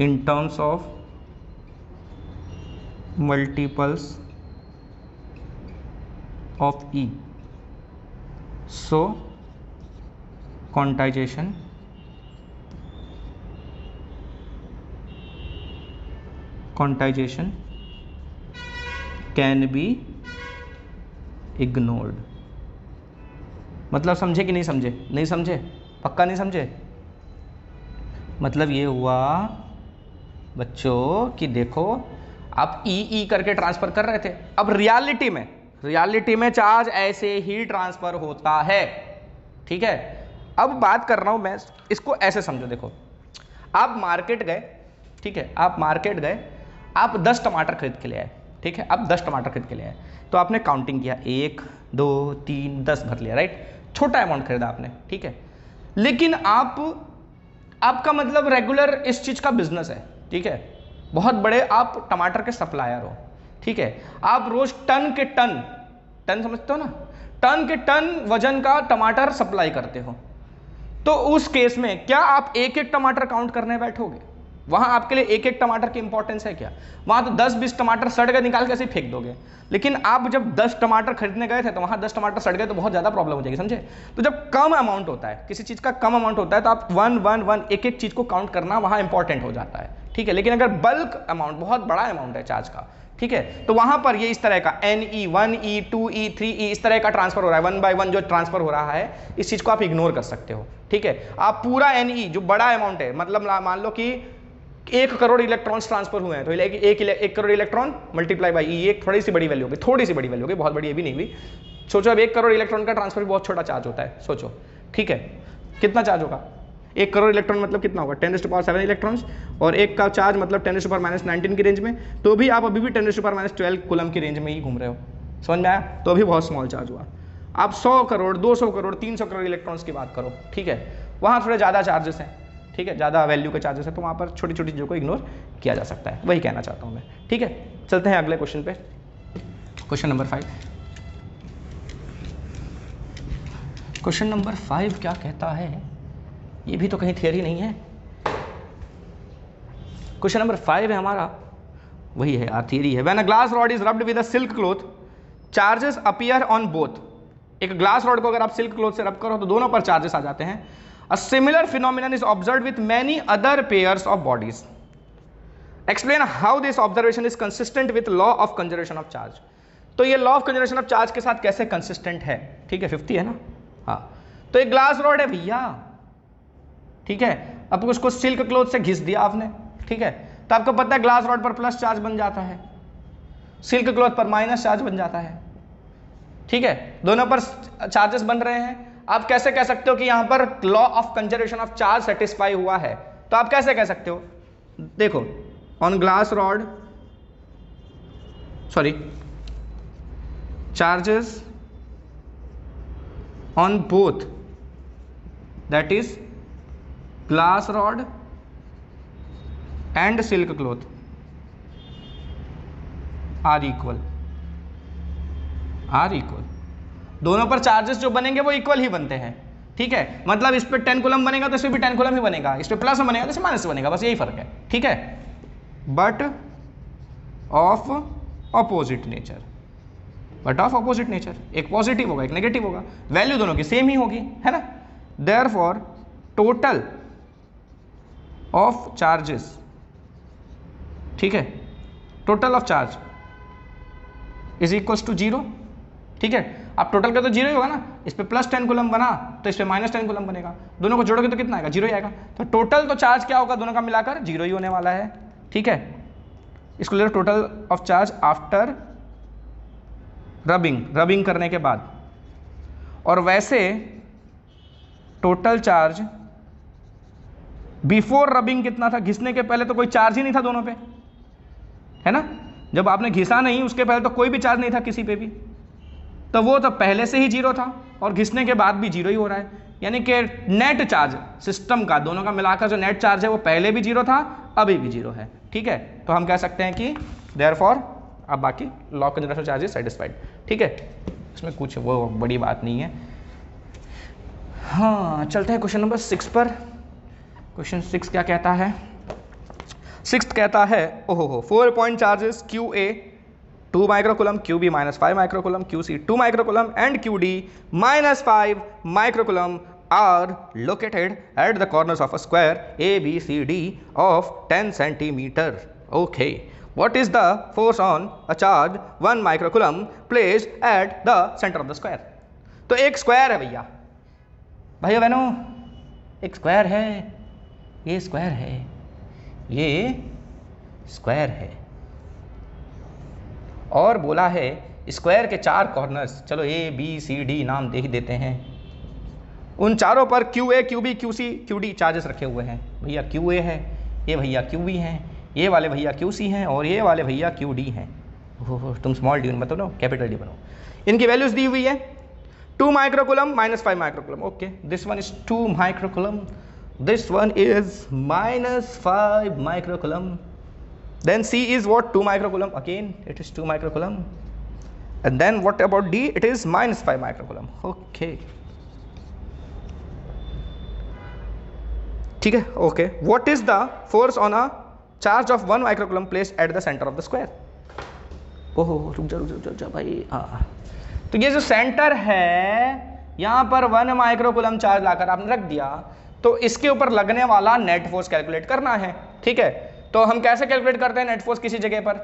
in terms of multiples of E. So quantization can be ignored. मतलब समझे कि नहीं समझे? नहीं समझे? पक्का नहीं समझे? मतलब ये हुआ बच्चों कि देखो आप ई करके ट्रांसफर कर रहे थे, अब रियलिटी में चार्ज ऐसे ही ट्रांसफर होता है, ठीक है। अब बात कर रहा हूं मैं, इसको ऐसे समझो, देखो आप मार्केट गए, ठीक है, आप मार्केट गए, आप 10 टमाटर खरीद के ले आए, ठीक है। अब 10 टमाटर खरीद के ले आए, तो आपने काउंटिंग किया 1 2 3 10 भर लिया, राइट। छोटा अमाउंट खरीदा आपने, ठीक है। लेकिन आपका मतलब रेगुलर इस चीज़ का बिजनेस है, ठीक है, बहुत बड़े आप टमाटर के सप्लायर हो, ठीक है। आप रोज टन के टन समझते हो ना, टन के टन वजन का टमाटर सप्लाई करते हो। तो उस केस में क्या आप एक एक टमाटर काउंट करने बैठोगे? वहां आपके लिए एक एक टमाटर की इंपॉर्टेंस है क्या? वहां तो 10-20 टमाटर सड़ गए, निकाल के ऐसे फेंक दोगे। लेकिन आप जब 10 टमाटर खरीदने गए थे तो वहां 10 टमाटर सड़ गए तो बहुत ज्यादा प्रॉब्लम हो जाएगी, समझे। तो जब कम अमाउंट होता है, किसी चीज का कम अमाउंट होता है, तो आप 1 एक एक चीज को काउंट करना वहां इंपॉर्टेंट हो जाता है, ठीक है। लेकिन अगर बल्क अमाउंट, बहुत बड़ा अमाउंट है चार्ज का, ठीक है, तो वहां पर ये इस तरह का NE 1E 2E 3E इस तरह का ट्रांसफर हो रहा है, 1 by 1 जो ट्रांसफर हो रहा है, इस चीज को आप इग्नोर कर सकते हो, ठीक है। आप पूरा NE जो बड़ा अमाउंट है, मतलब मान लो कि 1 करोड़ इलेक्ट्रॉन्स ट्रांसफर हुए हैं, तो 1 crore electron multiply by E, एक थोड़ी सी बड़ी वैल्यू होगी, थोड़ी सी बड़ी वैल्यू होगी, बहुत बड़ी ये भी नहीं हुई। सोचो अब 1 करोड़ इलेक्ट्रॉन का ट्रांसफर भी बहुत छोटा चार्ज होता है, सोचो, ठीक है। कितना चार्ज होगा? 1 करोड़ इलेक्ट्रॉन मतलब कितना होगा? 10⁻7 इलेक्ट्रॉन्स, और एक का चार्ज मतलब 10⁻⁻19 की रेंज में, तो भी आप अभी भी 10⁻12 कूलम की रेंज में ही घूम रहे हो, समझ में आया? तो अभी बहुत स्मॉल चार्ज हुआ। आप 100 करोड़ 200 करोड़ 300 करोड़ इलेक्ट्रॉन्स की बात करो, ठीक है, वहाँ थोड़े ज़्यादा चार्जेस हैं, ठीक है, ज़्यादा वैल्यू के चार्जेस है, तो वहाँ पर छोटी छोटी चीज़ों को इग्नोर किया जा सकता है, वही कहना चाहता हूँ मैं, ठीक है। चलते हैं अगले क्वेश्चन पे, क्वेश्चन नंबर 5। क्वेश्चन नंबर 5 क्या कहता है? ये भी तो कहीं थियरी नहीं है। क्वेश्चन नंबर 5 है हमारा, वही है यार, थियरी है। When a glass rod is rubbed with a silk cloth, charges appear on both. एक ग्लास रॉड को अगर आप सिल्क क्लॉथ से रब करो तो दोनों पर चार्जेस आ जाते हैं। A similar phenomenon is observed with many other pairs of bodies. Explain how this observation is consistent with law of conservation of charge. तो ये law of conservation of charge के साथ कैसे कंसिस्टेंट है, ठीक है, 50 है ना, हाँ। तो एक ग्लास रॉड है भैया, ठीक है, अब उसको सिल्क क्लॉथ से घिस दिया आपने, ठीक है, तो आपको पता है ग्लास रॉड पर प्लस चार्ज बन जाता है, सिल्क क्लॉथ पर माइनस चार्ज बन जाता है, ठीक है, दोनों पर चार्जेस बन रहे हैं। आप कैसे कह सकते हो कि यहां पर law of conservation of charge satisfy हुआ है? तो आप कैसे कह सकते हो? देखो, on glass rod, sorry, charges on both, that is glass rod and silk cloth are equal, दोनों पर चार्जेस जो बनेंगे वो इक्वल ही बनते हैं, ठीक है। मतलब इस पे 10 कूलम बनेगा तो इस पे भी 10 कूलम ही बनेगा, इस पे प्लस में बनेगा तो इस पे माइनस बनेगा, बस यही फर्क है, ठीक है। बट ऑफ ऑपोजिट नेचर, एक पॉजिटिव होगा एक नेगेटिव होगा, वैल्यू दोनों की सेम ही होगी, है ना। देयरफॉर टोटल ऑफ चार्जेस, ठीक है, total of charge is equals to 0, ठीक है। अब टोटल का तो 0 ही होगा ना, इस पे प्लस 10 कूलम बना तो इस पे माइनस 10 कूलम बनेगा, दोनों को जोड़ोगे तो कितना आएगा? 0 ही आएगा। तो टोटल तो चार्ज क्या होगा दोनों का मिलाकर? 0 ही होने वाला है, ठीक है। इसको ले लो total of charge after rubbing करने के बाद। और वैसे टोटल चार्ज बिफोर रबिंग कितना था? घिसने के पहले तो कोई चार्ज ही नहीं था दोनों पे, है ना। जब आपने घिसा नहीं उसके पहले तो कोई भी चार्ज नहीं था किसी पे भी, तो वो तो पहले से ही 0 था और घिसने के बाद भी 0 ही हो रहा है। यानी कि नेट चार्ज सिस्टम का, दोनों का मिलाकर जो नेट चार्ज है वो पहले भी 0 था, अभी भी 0 है, ठीक है। तो हम कह सकते हैं कि देयरफॉर अब बाकी law of conservation charge is satisfied, ठीक है, इसमें कुछ वो बड़ी बात नहीं है। हाँ, चलते हैं क्वेश्चन नंबर 6 पर। क्वेश्चन 6 क्या कहता है? 6 कहता है, ओहो, 4 point charges QA 2 microcoulomb, QB -5 microcoulomb, QC 2 microcoulomb and QD -5 microcoulomb are located at the corners of a square ABCD of 10 centimeter. Okay, what is the force on a charge 1 microcoulomb placed at the center of the square? तो एक square है भैया, भाइयों बहनों, एक square है, ये square है, ये स्क्वायर है, और बोला है स्क्वायर के 4 कॉर्नर्स, चलो ABCD नाम देख देते हैं, उन चारों पर QA QB QC QD charges रखे हुए हैं। भैया QA है, ये भैया QB हैं, ये वाले भैया QC हैं और ये वाले भैया QD हैं, तुम स्मॉल डी मत बनो, कैपिटल डी बनो। इनकी वैल्यूज दी हुई है 2 microcoulomb -5 microcoulomb. Okay, this one is 2 microcoulomb, this one is -5 microcoulomb, then C is what, 2 microcoulomb, again it is 2 microcoulomb, and then what about D, it is -5 microcoulomb. Okay, ठीक है। okay, what is the force on a charge of 1 microcoulomb placed at the center of the square? ओहो, रुक जा भाई। तो ये जो centre है यहाँ पर 1 माइक्रोकूलम चार्ज लाकर आपने रख दिया, तो इसके ऊपर लगने वाला नेट फोर्स कैलकुलेट करना है। ठीक है, तो हम कैसे कैलकुलेट करते हैं नेट फोर्स किसी जगह पर?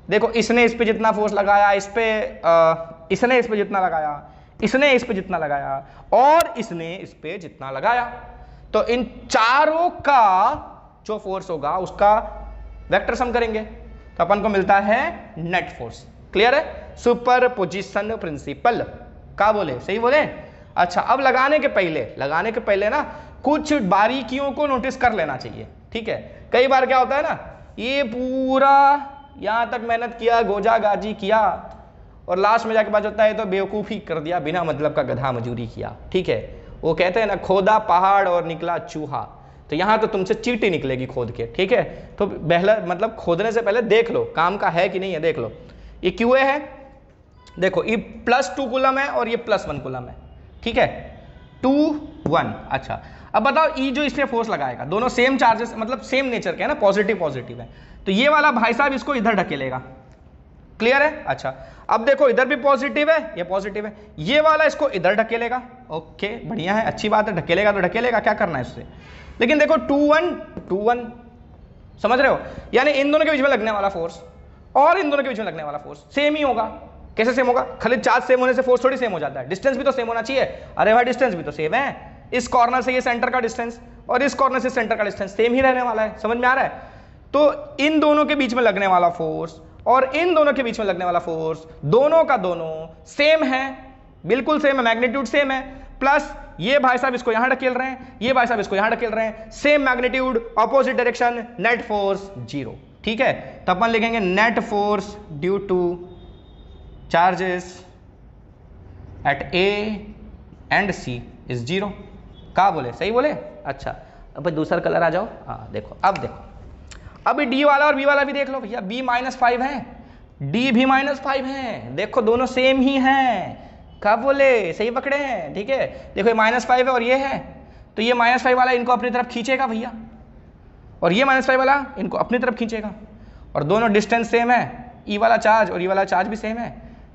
देखो, इसने इस पे जितना फोर्स लगाया, इसने इस पे जितना लगाया, इसने इस पे जितना लगाया, और इसने इस पे जितना लगाया, तो इन चारों का जो फोर्स होगा उसका वेक्टर सम करेंगे, तो अपन को मिलता है नेट फोर्स। क्लियर है? सुपरपोजिशन प्रिंसिपल का बोले, सही बोले? अच्छा, अब लगाने के पहले ना कुछ बारीकियों को नोटिस कर लेना चाहिए। ठीक है, कई बार क्या होता है ना, ये पूरा यहां तक मेहनत किया, गोजा गाजी किया, और लास्ट में जाके बात होता है तो बेवकूफ़ी कर दिया, बिना मतलब का गधा मजूरी किया। ठीक है, वो कहते हैं ना, खोदा पहाड़ और निकला चूहा, तो यहाँ तो तुमसे चींटी निकलेगी खोद के। ठीक है, तो पहले मतलब खोदने से पहले देख लो काम का है कि नहीं है, देख लो। ये QA है, देखो ये +2 कूलम है और ये +1 कूलम है। ठीक है, 2 1। अच्छा, अब बताओ ये जो इसमें फोर्स लगाएगा, दोनों सेम चार्जेस मतलब सेम नेचर के है ना, पॉजिटिव है, तो ये वाला भाई साहब इसको इधर ढकेलेगा। क्लियर है? अच्छा, अब देखो इधर भी पॉजिटिव है, ये पॉजिटिव है, ये वाला इसको इधर ढकेलेगा। ओके, बढ़िया है, अच्छी बात है, ढकेलेगा तो ढकेलेगा, क्या करना है इससे। लेकिन देखो 2 1, समझ रहे हो? यानी इन दोनों के बीच में लगने वाला फोर्स और इन दोनों के बीच में लगने वाला फोर्स सेम ही होगा। कैसे सेम होगा? खाली चार्ज सेम होने से फोर्स थोड़ी सेम हो जाता है, डिस्टेंस भी तो सेम होना चाहिए। अरे भाई, डिस्टेंस भी तो सेम है, इस कॉर्नर से ये सेंटर का डिस्टेंस और इस कॉर्नर से सेंटर का डिस्टेंस सेम ही रहने वाला है। समझ में आ रहा है? तो इन दोनों के बीच में लगने वाला फोर्स और इन दोनों के बीच में लगने वाला फोर्स, दोनों का दोनों सेम है, बिल्कुल सेम है, मैग्नीट्यूड सेम है, प्लस ये भाई साहब इसको यहां ढकेल रहे हैं, ये भाई साहब इसको यहां ढकेल रहे हैं, same magnitude, opposite direction, net force 0। ठीक है, तो अपन लिखेंगे net force due to charges at A and C is 0। क्या बोले, सही बोले? अच्छा, अब दूसरा कलर आ जाओ। हाँ देखो, अब देखो, अब D वाला और B वाला भी देख लो भैया, B -5 है, D भी -5 है, देखो दोनों सेम ही हैं। क्या बोले, सही पकड़े हैं? ठीक है, देखो ये -5 है और ये है, तो ये -5 वाला इनको अपनी तरफ खींचेगा भैया, और ये -5 वाला इनको अपनी तरफ खींचेगा, और दोनों डिस्टेंस सेम है, E वाला चार्ज और E वाला चार्ज भी सेम है,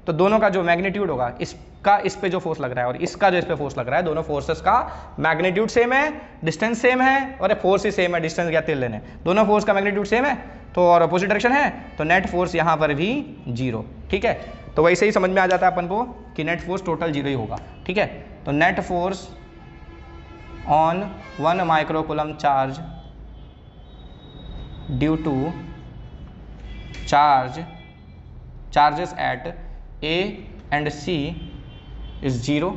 तो दोनों का जो मैग्नीट्यूड होगा, इसका इस पे जो फोर्स लग रहा है और इसका जो इस पे फोर्स लग रहा है, दोनों फोर्सेस का मैग्नीट्यूड सेम है, डिस्टेंस सेम है, और फोर्स ही सेम है, डिस्टेंस क्या तिल लेने, दोनों फोर्स का मैग्नीट्यूड सेम है, तो और अपोजिट डायरेक्शन है, तो नेट फोर्स यहाँ पर भी 0। ठीक है, तो वैसे ही समझ में आ जाता है अपन को कि नेट फोर्स टोटल 0 ही होगा। ठीक है, तो net force on 1 microcoulomb charge due to charges at A and C is 0.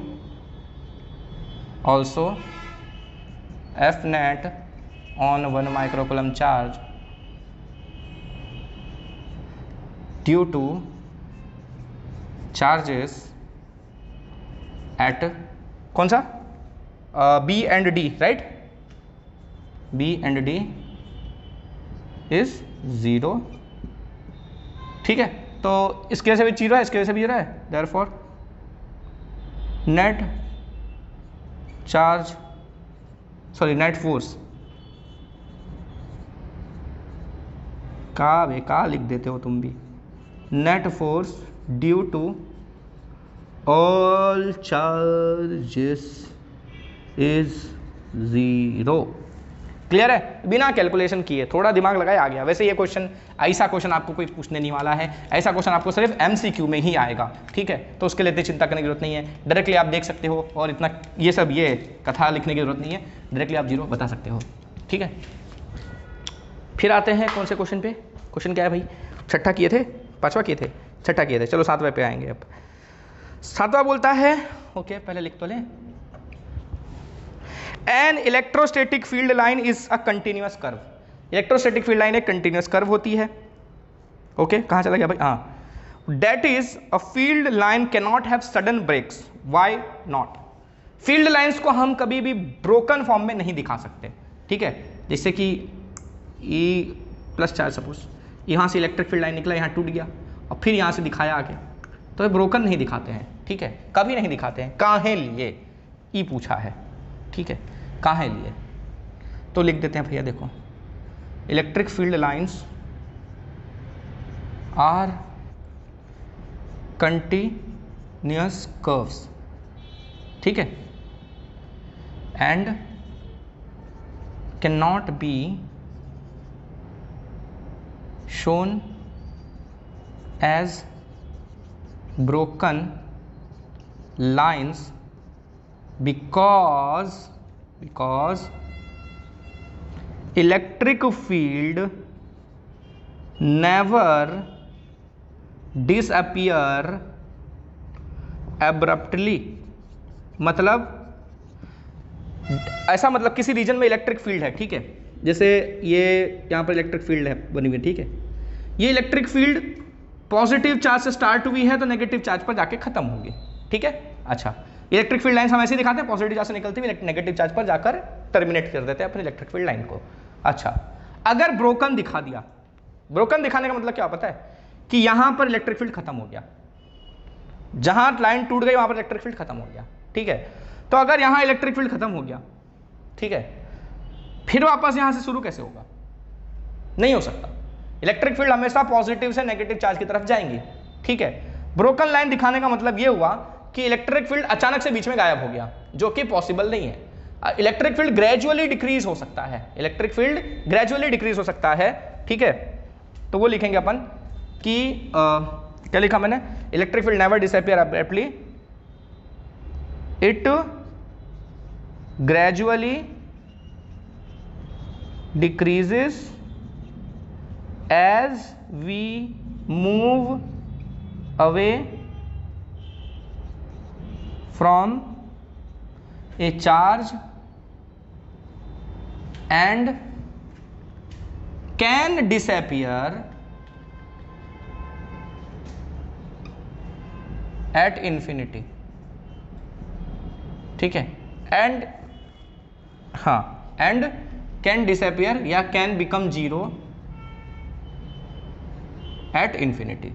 Also, F net on 1 microcoulomb charge due to charges at कौन सा? B and D, right? B and D is 0. ठीक है, तो इसके वजह से भी 0 है, इसके वजह से भी 0 है, देयरफॉर नेट फोर्स का लिख देते हो तुम भी, net force due to all charges is 0। Clear है? बिना कैलकुलेशन किए, थोड़ा दिमाग लगाए आ गया। वैसे ये क्वेश्चन, ऐसा क्वेश्चन आपको कोई पूछने नहीं वाला है, ऐसा क्वेश्चन आपको सिर्फ MCQ में ही आएगा। ठीक है, तो उसके लिए इतनी चिंता करने की जरूरत नहीं है, डायरेक्टली आप देख सकते हो, और इतना ये कथा लिखने की जरूरत नहीं है, डायरेक्टली आप 0 बता सकते हो। ठीक है, फिर आते हैं कौन से क्वेश्चन पे। क्वेश्चन क्या है भाई? छठा किए थे, पांचवा किए थे, छठा किए थे, चलो 7वें पे आएंगे। अब 7वां बोलता है, ओके पहले लिख तो लें, an electrostatic field line is a continuous curve. Electrostatic field line एक कंटिन्यूअस कर्व होती है। ओके, कहाँ चला गया भाई? हाँ, that is a field line can not have sudden breaks, why not? Field lines को हम कभी भी ब्रोकन फॉर्म में नहीं दिखा सकते, ठीक है। जैसे कि ई प्लस चार्ज, सपोज यहाँ से इलेक्ट्रिक फील्ड लाइन निकला, यहाँ टूट गया और फिर यहाँ से दिखाया आगे, तो ये ब्रोकन नहीं दिखाते हैं, ठीक है, कभी नहीं दिखाते हैं। काहे लिए ई पूछा है, ठीक है, काहे लिए, तो लिख देते हैं भैया, देखो electric field lines are continuous curves, ठीक है, and can not be shown as broken lines because electric field never disappear abruptly। मतलब ऐसा, मतलब किसी रीजन में इलेक्ट्रिक फील्ड है, ठीक है, जैसे ये यहाँ पर इलेक्ट्रिक फील्ड है बनी हुई, ठीक है, ये इलेक्ट्रिक फील्ड पॉजिटिव चार्ज से स्टार्ट हुई है तो नेगेटिव चार्ज पर जाके खत्म होगी, ठीक है। अच्छा, इलेक्ट्रिक फील्ड लाइन्स हम ऐसे ही दिखाते हैं, पॉजिटिव चार्ज से निकलती हुई नेगेटिव चार्ज पर जाकर टर्मिनेट कर देते हैं अपने इलेक्ट्रिक फील्ड लाइन को। अच्छा, अगर ब्रोकन दिखा दिया, ब्रोकन दिखाने का मतलब क्या पता है कि यहां पर इलेक्ट्रिक फील्ड खत्म हो गया, जहां लाइन टूट गई वहां पर इलेक्ट्रिक फील्ड खत्म हो गया, ठीक है। तो अगर यहां इलेक्ट्रिक फील्ड खत्म हो गया, ठीक है, फिर वापस यहां से शुरू कैसे होगा? नहीं हो सकता। इलेक्ट्रिक फील्ड हमेशा पॉजिटिव से नेगेटिव चार्ज की तरफ जाएंगी, ठीक है। ब्रोकन लाइन दिखाने का मतलब यह हुआ कि इलेक्ट्रिक फील्ड अचानक से बीच में गायब हो गया, जो कि पॉसिबल नहीं है। इलेक्ट्रिक फील्ड ग्रेजुअली डिक्रीज हो सकता है, इलेक्ट्रिक फील्ड ग्रेजुअली डिक्रीज हो सकता है, ठीक है। तो वो लिखेंगे अपन कि क्या लिखा मैंने, electric field never disappear abruptly, it gradually decreases as we move away from a charge and can disappear at infinity, ठीक है। एंड हाँ, एंड कैन डिसअपियर या can become zero at infinity,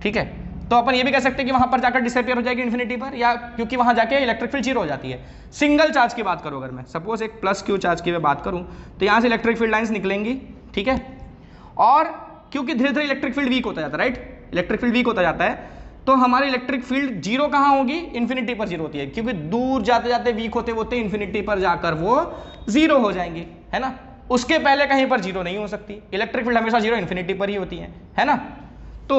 ठीक है। तो अपन ये भी कह सकते हैं कि वहां पर जाकर डिसअपियर हो जाएगी इंफिनिटी पर, या क्योंकि वहां जाके इलेक्ट्रिक फील्ड जीरो हो जाती है। सिंगल चार्ज की बात करूं अगर मैं, सपोज एक प्लस क्यू चार्ज की मैं बात करूं, तो यहां से इलेक्ट्रिक फील्ड लाइंस निकलेंगी, ठीक है, और क्योंकि धीरे धीरे इलेक्ट्रिक फील्ड वीक होता जाता है, राइट, इलेक्ट्रिक फील्ड वीक होता जाता है, तो हमारी इलेक्ट्रिक फील्ड जीरो कहां होगी? इंफिनिटी पर जीरो होती है, क्योंकि दूर जाते जाते वीक होते होते इंफिनिटी पर जाकर वो जीरो हो जाएंगी, है ना। उसके पहले कहीं पर जीरो नहीं हो सकती, इलेक्ट्रिक फील्ड हमेशा जीरो इंफिनिटी पर ही होती है ना। तो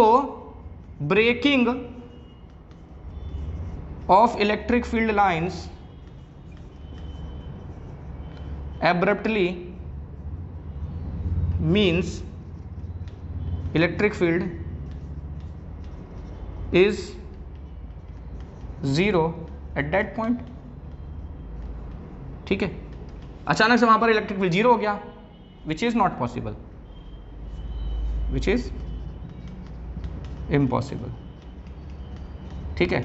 breaking of electric field lines abruptly means electric field is zero at that point, ठीक है। अचानक से वहां पर इलेक्ट्रिक फील्ड जीरो हो गया, which is not possible, which is impossible, ठीक है।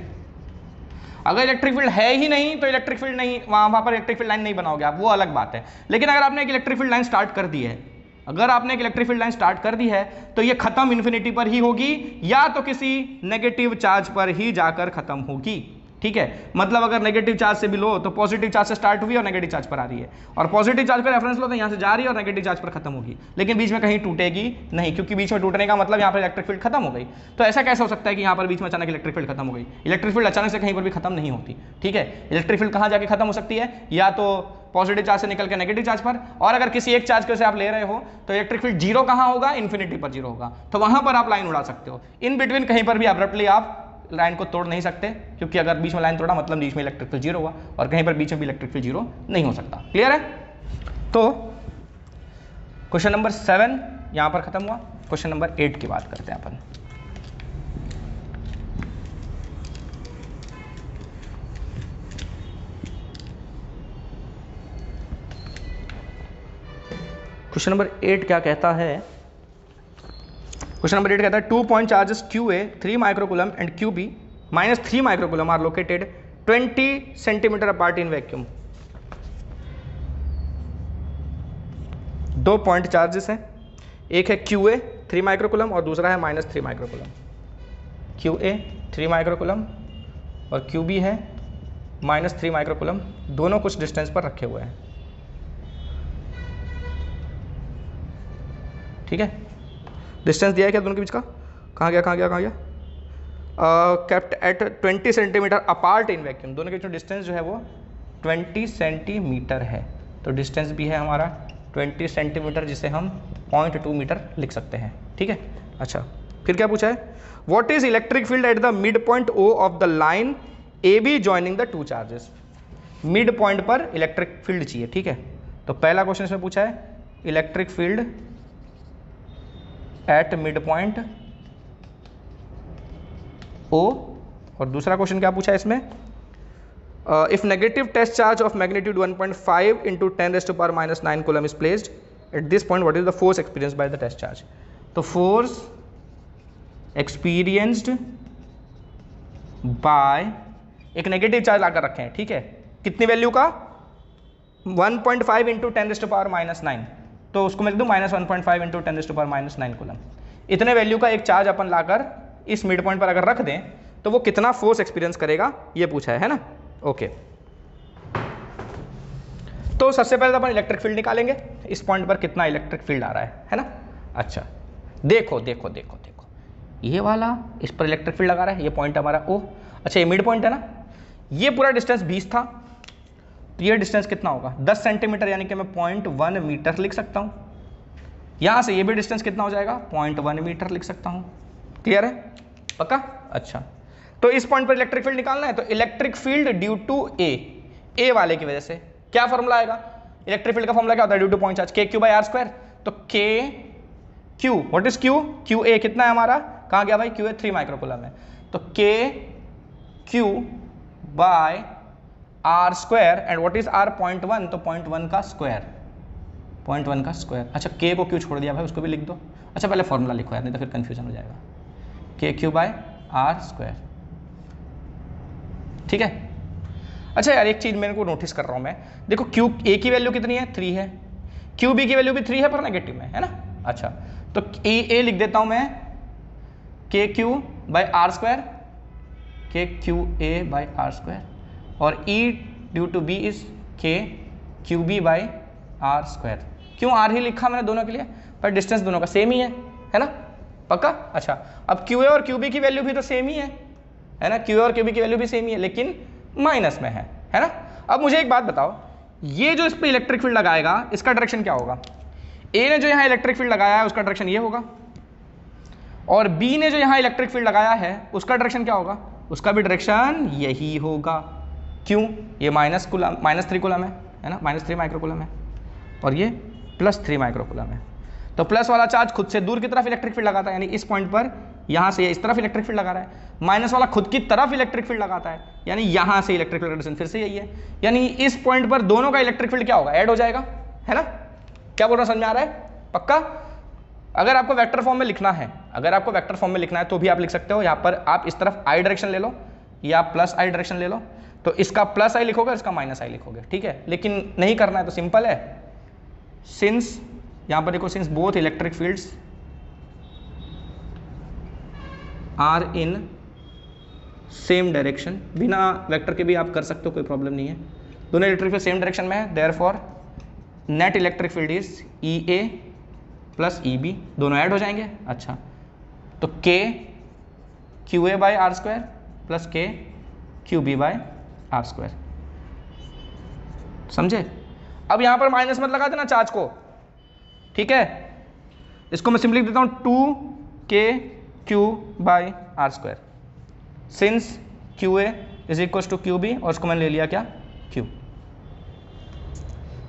अगर इलेक्ट्रिक फील्ड है ही नहीं तो इलेक्ट्रिक फील्ड नहीं, वहां पर इलेक्ट्रिक फील्ड लाइन नहीं बनाओगे आप, वो अलग बात है। लेकिन अगर आपने एक इलेक्ट्रिक फील्ड लाइन स्टार्ट कर दी है, अगर आपने एक इलेक्ट्रिक फील्ड लाइन स्टार्ट कर दी है, तो ये खत्म इन्फिनिटी पर ही होगी, या तो किसी नेगेटिव चार्ज पर ही जाकर खत्म होगी, ठीक है। मतलब अगर नेगेटिव चार्ज से भी लो तो पॉजिटिव चार्ज से स्टार्ट हुई और नेगेटिव चार्ज पर आ रही है, और पॉजिटिव चार्ज का रेफरेंस लो तो यहाँ से जा रही है और नेगेटिव चार्ज पर खत्म होगी, लेकिन बीच में कहीं टूटेगी नहीं, क्योंकि बीच में टूटने का मतलब यहाँ पर इलेक्ट्रिक फील्ड खत्म हो गई। तो ऐसा कैसे हो सकता है कि यहाँ पर बीच में अचानक इलेक्ट्रिक फील्ड खत्म हो गई? इलेक्ट्रिक फील्ड अचानक से कहीं पर भी खत्म नहीं होती, ठीक है। इलेक्ट्रिक फील्ड कहाँ जाके खत्म हो सकती है? या तो पॉजिटिव चार्ज से निकल के नेगेटिव चार्ज पर, और अगर किसी एक चार्ज को से आप ले रहे हो तो इलेक्ट्रिक फील्ड जीरो कहाँ होगा? इन्फिनिटी पर जीरो होगा, तो वहां पर आप लाइन उड़ा सकते हो। इन बिटवीन कहीं पर भी अब्रप्टली आप लाइन को तोड़ नहीं सकते, क्योंकि अगर बीच में लाइन तोड़ा मतलब बीच में इलेक्ट्रिक फील्ड जीरो हुआ, और कहीं पर बीच में भी इलेक्ट्रिक फील्ड जीरो नहीं हो सकता। क्लियर है? तो क्वेश्चन नंबर 7 यहां पर खत्म हुआ। क्वेश्चन नंबर 8 की बात करते हैं अपन। क्वेश्चन नंबर 8 क्या कहता है? क्वेश्चन नंबर 8 कहता है 2 point charges QA 3 microcoulomb and QB -3 microcoulomb are located 20 centimetre apart in vacuum. 2 point charges हैं, एक है QA 3 माइक्रोकूलम और दूसरा है -3 माइक्रोकूलम। QA 3 माइक्रोकूलम और QB है -3 माइक्रोकूलम, दोनों कुछ डिस्टेंस पर रखे हुए हैं। ठीक है, डिस्टेंस दिया है क्या दोनों के बीच का, कहाँ गया kept at 20 centimetre apart in vacuum, दोनों के बीच में डिस्टेंस जो है वो 20 सेंटीमीटर है। तो डिस्टेंस भी है हमारा 20 सेंटीमीटर, जिसे हम 0.2 मीटर लिख सकते हैं। ठीक है, अच्छा फिर क्या पूछा है, what is electric field at the mid point O of the line AB joining the 2 charges. Mid point पर इलेक्ट्रिक फील्ड चाहिए। ठीक है, तो पहला क्वेश्चन इसमें पूछा है electric field at mid point O, और दूसरा क्वेश्चन क्या पूछा है इसमें, if negative test charge of magnitude 1.5 into 10⁻⁹ coulomb is placed at this point, what is the force experience by the test charge. तो फोर्स एक्सपीरियंस्ड बाय एक negative charge लाकर रखे हैं। ठीक है, कितनी वैल्यू का, 1.5 into 10⁻⁹, तो उसको मैं लिख दूं -1.5 into 10⁻⁹ कूलम। इतने वैल्यू का एक चार्ज अपन लाकर इस मिड पॉइंट पर अगर रख दें तो वो कितना फोर्स एक्सपीरियंस करेगा, ये पूछा है ना। ओके, तो सबसे पहले तो अपन इलेक्ट्रिक फील्ड निकालेंगे, इस पॉइंट पर कितना इलेक्ट्रिक फील्ड आ रहा है ना। अच्छा देखो देखो देखो देखो, ये वाला इस पर इलेक्ट्रिक फील्ड लगा रहा है, ये पॉइंट हमारा O। अच्छा, ये मिड पॉइंट है ना, ये पूरा डिस्टेंस 20 था, तो ये डिस्टेंस कितना होगा 10 सेंटीमीटर, यानी कि मैं 0.1 मीटर लिख सकता हूँ। यहाँ से ये भी डिस्टेंस कितना हो जाएगा 0.1 मीटर लिख सकता हूँ। क्लियर है, पक्का। अच्छा, तो इस पॉइंट पर इलेक्ट्रिक फील्ड निकालना है, तो इलेक्ट्रिक फील्ड ड्यू टू ए वाले की वजह से क्या फॉर्मूला आएगा, इलेक्ट्रिक फील्ड का फॉर्मूला क्या होता है, due two point charge KQ/R²। तो KQ, व्हाट इज QA कितना है हमारा, कहाँ गया भाई, QA 3 माइक्रोकूलम है, तो KQ/R² and what is R 0.1, तो 0.1 का स्क्वायर, 0.1 का स्क्वायर। अच्छा, K को क्यों छोड़ दिया भाई, उसको भी लिख दो। अच्छा पहले फॉर्मूला लिखो यार, नहीं तो फिर कंफ्यूजन हो जाएगा, KQ/R²। ठीक है, अच्छा यार एक चीज़ मेरे को नोटिस कर रहा हूँ मैं, देखो QA की वैल्यू कितनी है 3 है, QB की वैल्यू भी 3 है पर नेगेटिव में है ना। अच्छा, तो A लिख देता हूँ मैं KQ/R², KQA/R², और E due to B is KQB/R²। क्यों R ही लिखा मैंने दोनों के लिए, पर डिस्टेंस दोनों का सेम ही है ना, पक्का। अच्छा, अब QA और QB की वैल्यू भी तो सेम ही है ना, QA और QB की वैल्यू भी सेम ही है, लेकिन माइनस में है ना। अब मुझे एक बात बताओ, ये जो इस पे इलेक्ट्रिक फील्ड लगाएगा इसका डायरेक्शन क्या होगा, A ने जो यहाँ इलेक्ट्रिक फील्ड लगाया है उसका डायरेक्शन ये होगा, और B ने जो यहाँ इलेक्ट्रिक फील्ड लगाया है उसका डायरेक्शन क्या होगा, उसका भी डायरेक्शन यही होगा। क्यों, ये -3 कूलम है ना, -3 माइक्रोकूलम है, और ये +3 माइक्रोकूलम है। तो प्लस वाला चार्ज खुद से दूर की तरफ इलेक्ट्रिक फील्ड लगाता है, यानी इस पॉइंट पर यहाँ से इस तरफ इलेक्ट्रिक फील्ड लगा रहा है, माइनस वाला खुद की तरफ इलेक्ट्रिक फील्ड लगाता है, यानी यहाँ से इलेक्ट्रिक फील्ड का डिस्टेंस फिर से यही है, यानी इस पॉइंट पर दोनों का इलेक्ट्रिक फील्ड क्या होगा, ऐड हो जाएगा, है ना। क्या बोल रहा समझ में आ रहा है, पक्का। अगर आपको वेक्टर फॉर्म में लिखना है, तो भी आप लिख सकते हो, यहाँ पर आप इस तरफ I डायरेक्शन ले लो या +I डायरेक्शन ले लो, तो इसका +I लिखोगे, इसका -I लिखोगे, ठीक है। लेकिन नहीं करना है तो सिंपल है, सिंस यहाँ पर देखो, since both electric fields are in same direction, बिना वेक्टर के भी आप कर सकते हो, कोई प्रॉब्लम नहीं है, दोनों इलेक्ट्रिक फील्ड सेम डायरेक्शन में है, therefore net electric field is EA + EB, दोनों ऐड हो जाएंगे। अच्छा, तो KQA/R² + KQB/R², समझे। अब यहां पर माइनस मत लगा देना चार्ज को, ठीक है। इसको मैं सिंपली देता हूं 2KQ/R², सिंस QA = QB, और उसको मैंने ले लिया क्या, Q।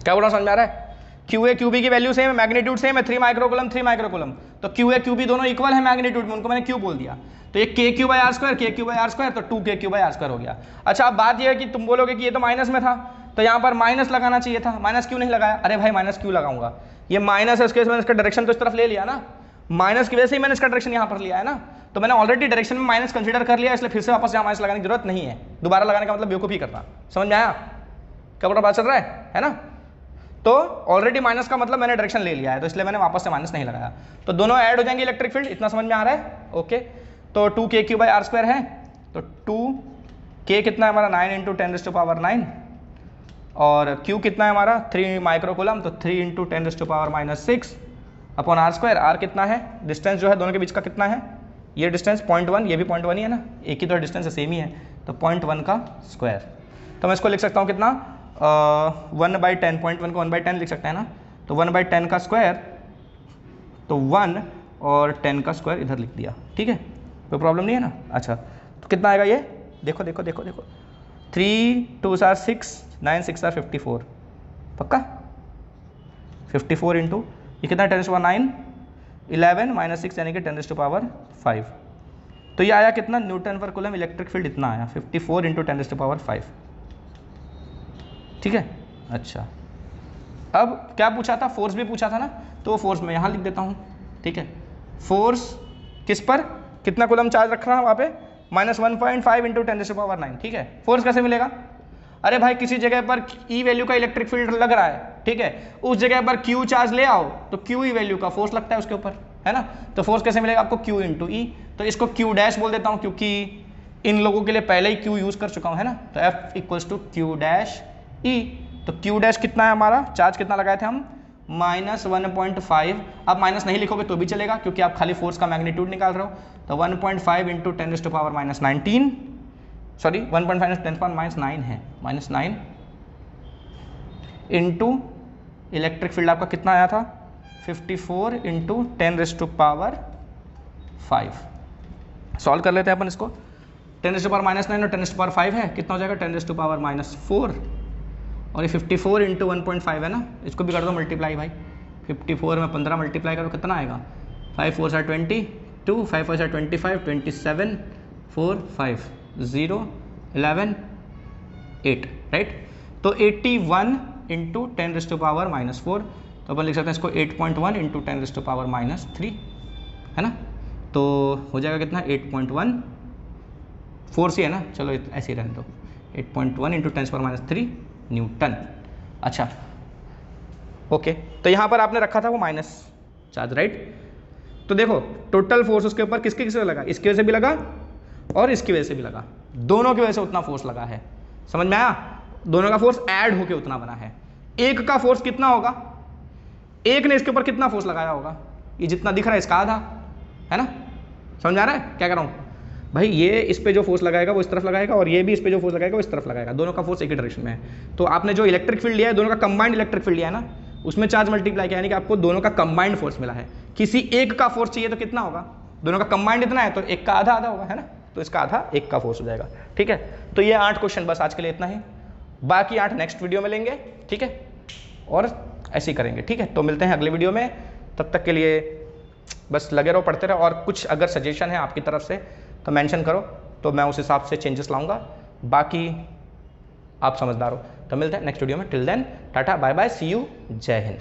क्या बोल रहा समझ में आ रहा है, QA QB की वैल्यू सेम है, मैग्नीट्यूड सेम है, 3 माइक्रोकूलम 3 माइक्रोकूलम, तो QA QB दोनों इक्वल है मैग्नीट्यूड में, उनको मैंने Q बोल दिया, तो ये KQ/R², तो 2KQ/R² हो गया। अच्छा, अब बात ये है कि तुम बोलोगे कि ये तो माइनस में था, तो यहाँ पर माइनस लगाना चाहिए था, माइनस क्यों नहीं लगाया, अरे भाई माइनस क्यों लगाऊंगा, ये माइनस है, उसके मैंने इसका डायरेक्शन तो इस तरफ ले लिया ना, माइनस की वजह से ही मैंने इसका डायरेक्शन यहाँ पर लिया है ना, तो मैंने ऑलरेडी डायरेक्शन में माइनस कंसीडर कर लिया, इसलिए फिर से वापस यहाँ माइनस लगाने की जरूरत नहीं है। दोबारा लगाने का मतलब बेवकूफ़ी करना। समझ में आया क्या पूरा बात चल रहा है ना? तो ऑलरेडी माइनस का मतलब मैंने डायरेक्शन ले लिया है, तो इसलिए मैंने वापस से माइनस नहीं लगाया। तो दोनों ऐड हो जाएंगे इलेक्ट्रिक फील्ड, इतना समझ में आ रहा है? ओके, तो 2kq/r² है, तो 2k कितना है हमारा 9 × 10⁻⁹, और q कितना है हमारा 3 माइक्रोकूलम, तो 3 × 10⁻⁶ अपॉन r²। r कितना है, डिस्टेंस जो है दोनों के बीच का कितना है, ये डिस्टेंस 0.1, ये भी 0.1 ही है ना, एक ही तो डिस्टेंस है, सेम ही है, तो 0.1 का स्क्वायर। तो मैं इसको लिख सकता हूँ कितना 1/10, 0.1 को 1/10 लिख सकते हैं ना, तो 1/10 का स्क्वायर, तो 1 और 10 का स्क्वायर इधर लिख दिया। ठीक है, कोई प्रॉब्लम नहीं है ना? अच्छा, तो कितना आएगा ये, देखो देखो देखो देखो, 3 2 6 9 6 54, पक्का 54 इंटू ये कितना 10⁻9 11 - 6 यानी कि 10⁵ तो ये आया कितना न्यूटन पर कूलम इलेक्ट्रिक फील्ड, इतना आया 54 × 10⁵। ठीक है, अच्छा अब क्या पूछा था, फोर्स भी पूछा था ना, तो वो फोर्स मैं यहाँ लिख देता हूँ। ठीक है, फोर्स किस पर कितना कूलम चार्ज रख रहा है वहाँ पे, -1.5 × 10⁻⁹। ठीक है, फोर्स कैसे मिलेगा, अरे भाई किसी जगह पर ई वैल्यू का इलेक्ट्रिक फील्ड लग रहा है, ठीक है, उस जगह पर क्यू चार्ज ले आओ तो क्यू ई वैल्यू का फोर्स लगता है उसके ऊपर, है ना? तो फोर्स कैसे मिलेगा आपको, क्यू × ई, तो इसको क्यू डैश बोल देता हूँ क्योंकि इन लोगों के लिए पहले ही क्यू यूज कर चुका हूँ, है ना? तो F = क्यू डैश ई, तो क्यू डैश कितना है हमारा, चार्ज कितना लगाए थे हम -1.5, आप माइनस नहीं लिखोगे तो भी चलेगा क्योंकि आप खाली फोर्स का मैग्नीट्यूड निकाल रहे हो, तो 1.5 × 10⁻⁻19, सॉरी 1.5 × 10⁻⁹ है, -9 इंटू इलेक्ट्रिक फील्ड आपका कितना आया था 54 × 10⁵ सॉल्व कर लेते हैं अपन इसको। 10⁻⁹ और 10⁵ है, कितना हो जाएगा 10⁻⁴, और ये 54 × 1.5 है ना, इसको भी कर दो मल्टीप्लाई भाई, 54 में 15 मल्टीप्लाई करो कितना आएगा, 5 4 22, 5 4 25, 27 4 5 0 11 8, राइट? तो 81 × 10⁻⁻⁴, तो अपन लिख सकते हैं इसको 8.1 × 10⁻⁻3, है ना? तो हो जाएगा कितना 8.1, फोर्स ही है ना, चलो ऐसे ही रहने दो, 8.1 × 10⁻⁻3 न्यूटन। अच्छा ओके, तो यहाँ पर आपने रखा था वो माइनस चार्ज, राइट? तो देखो टोटल फोर्स उसके ऊपर किसके किससे लगा, इसकी वजह से भी लगा और इसकी वजह से भी लगा, दोनों की वजह से उतना फोर्स लगा है। समझ में आया? दोनों का फोर्स ऐड होके उतना बना है। एक का फोर्स कितना होगा, एक ने इसके ऊपर कितना फोर्स लगाया होगा, ये जितना दिख रहा है इसका आधा, है ना? समझ आ रहा है क्या कर रहा हूँ भाई? ये इस पे जो फोर्स लगाएगा वो इस तरफ लगाएगा, और ये भी इस पे जो फोर्स लगाएगा वो इस तरफ लगाएगा, दोनों का फोर्स एक ही डायरेक्शन में है। तो आपने जो इलेक्ट्रिक फील्ड लिया है, दोनों का कंबाइंड इलेक्ट्रिक फील्ड लिया है ना, उसमें चार्ज मल्टीप्लाई किया, यानी कि आपको दोनों का कंबाइंड फोर्स मिला है। किसी एक का फोर्स चाहिए तो कितना होगा, दोनों का कंबाइंड इतना है तो एक का आधा आधा होगा, है ना? तो इसका आधा एक का फोर्स हो जाएगा। ठीक है, तो ये 8 क्वेश्चन बस आज के लिए इतना ही, बाकी 8 नेक्स्ट वीडियो में लेंगे। ठीक है, और ऐसे ही करेंगे। ठीक है, तो मिलते हैं अगले वीडियो में, तब तक के लिए बस लगे रहो, पढ़ते रहो, और कुछ अगर सजेशन है आपकी तरफ से तो मेंशन करो, तो मैं उस हिसाब से चेंजेस लाऊंगा। बाकी आप समझदार हो, तो मिलते हैं नेक्स्ट वीडियो में। Till then tata bye bye, see you, जय हिंद।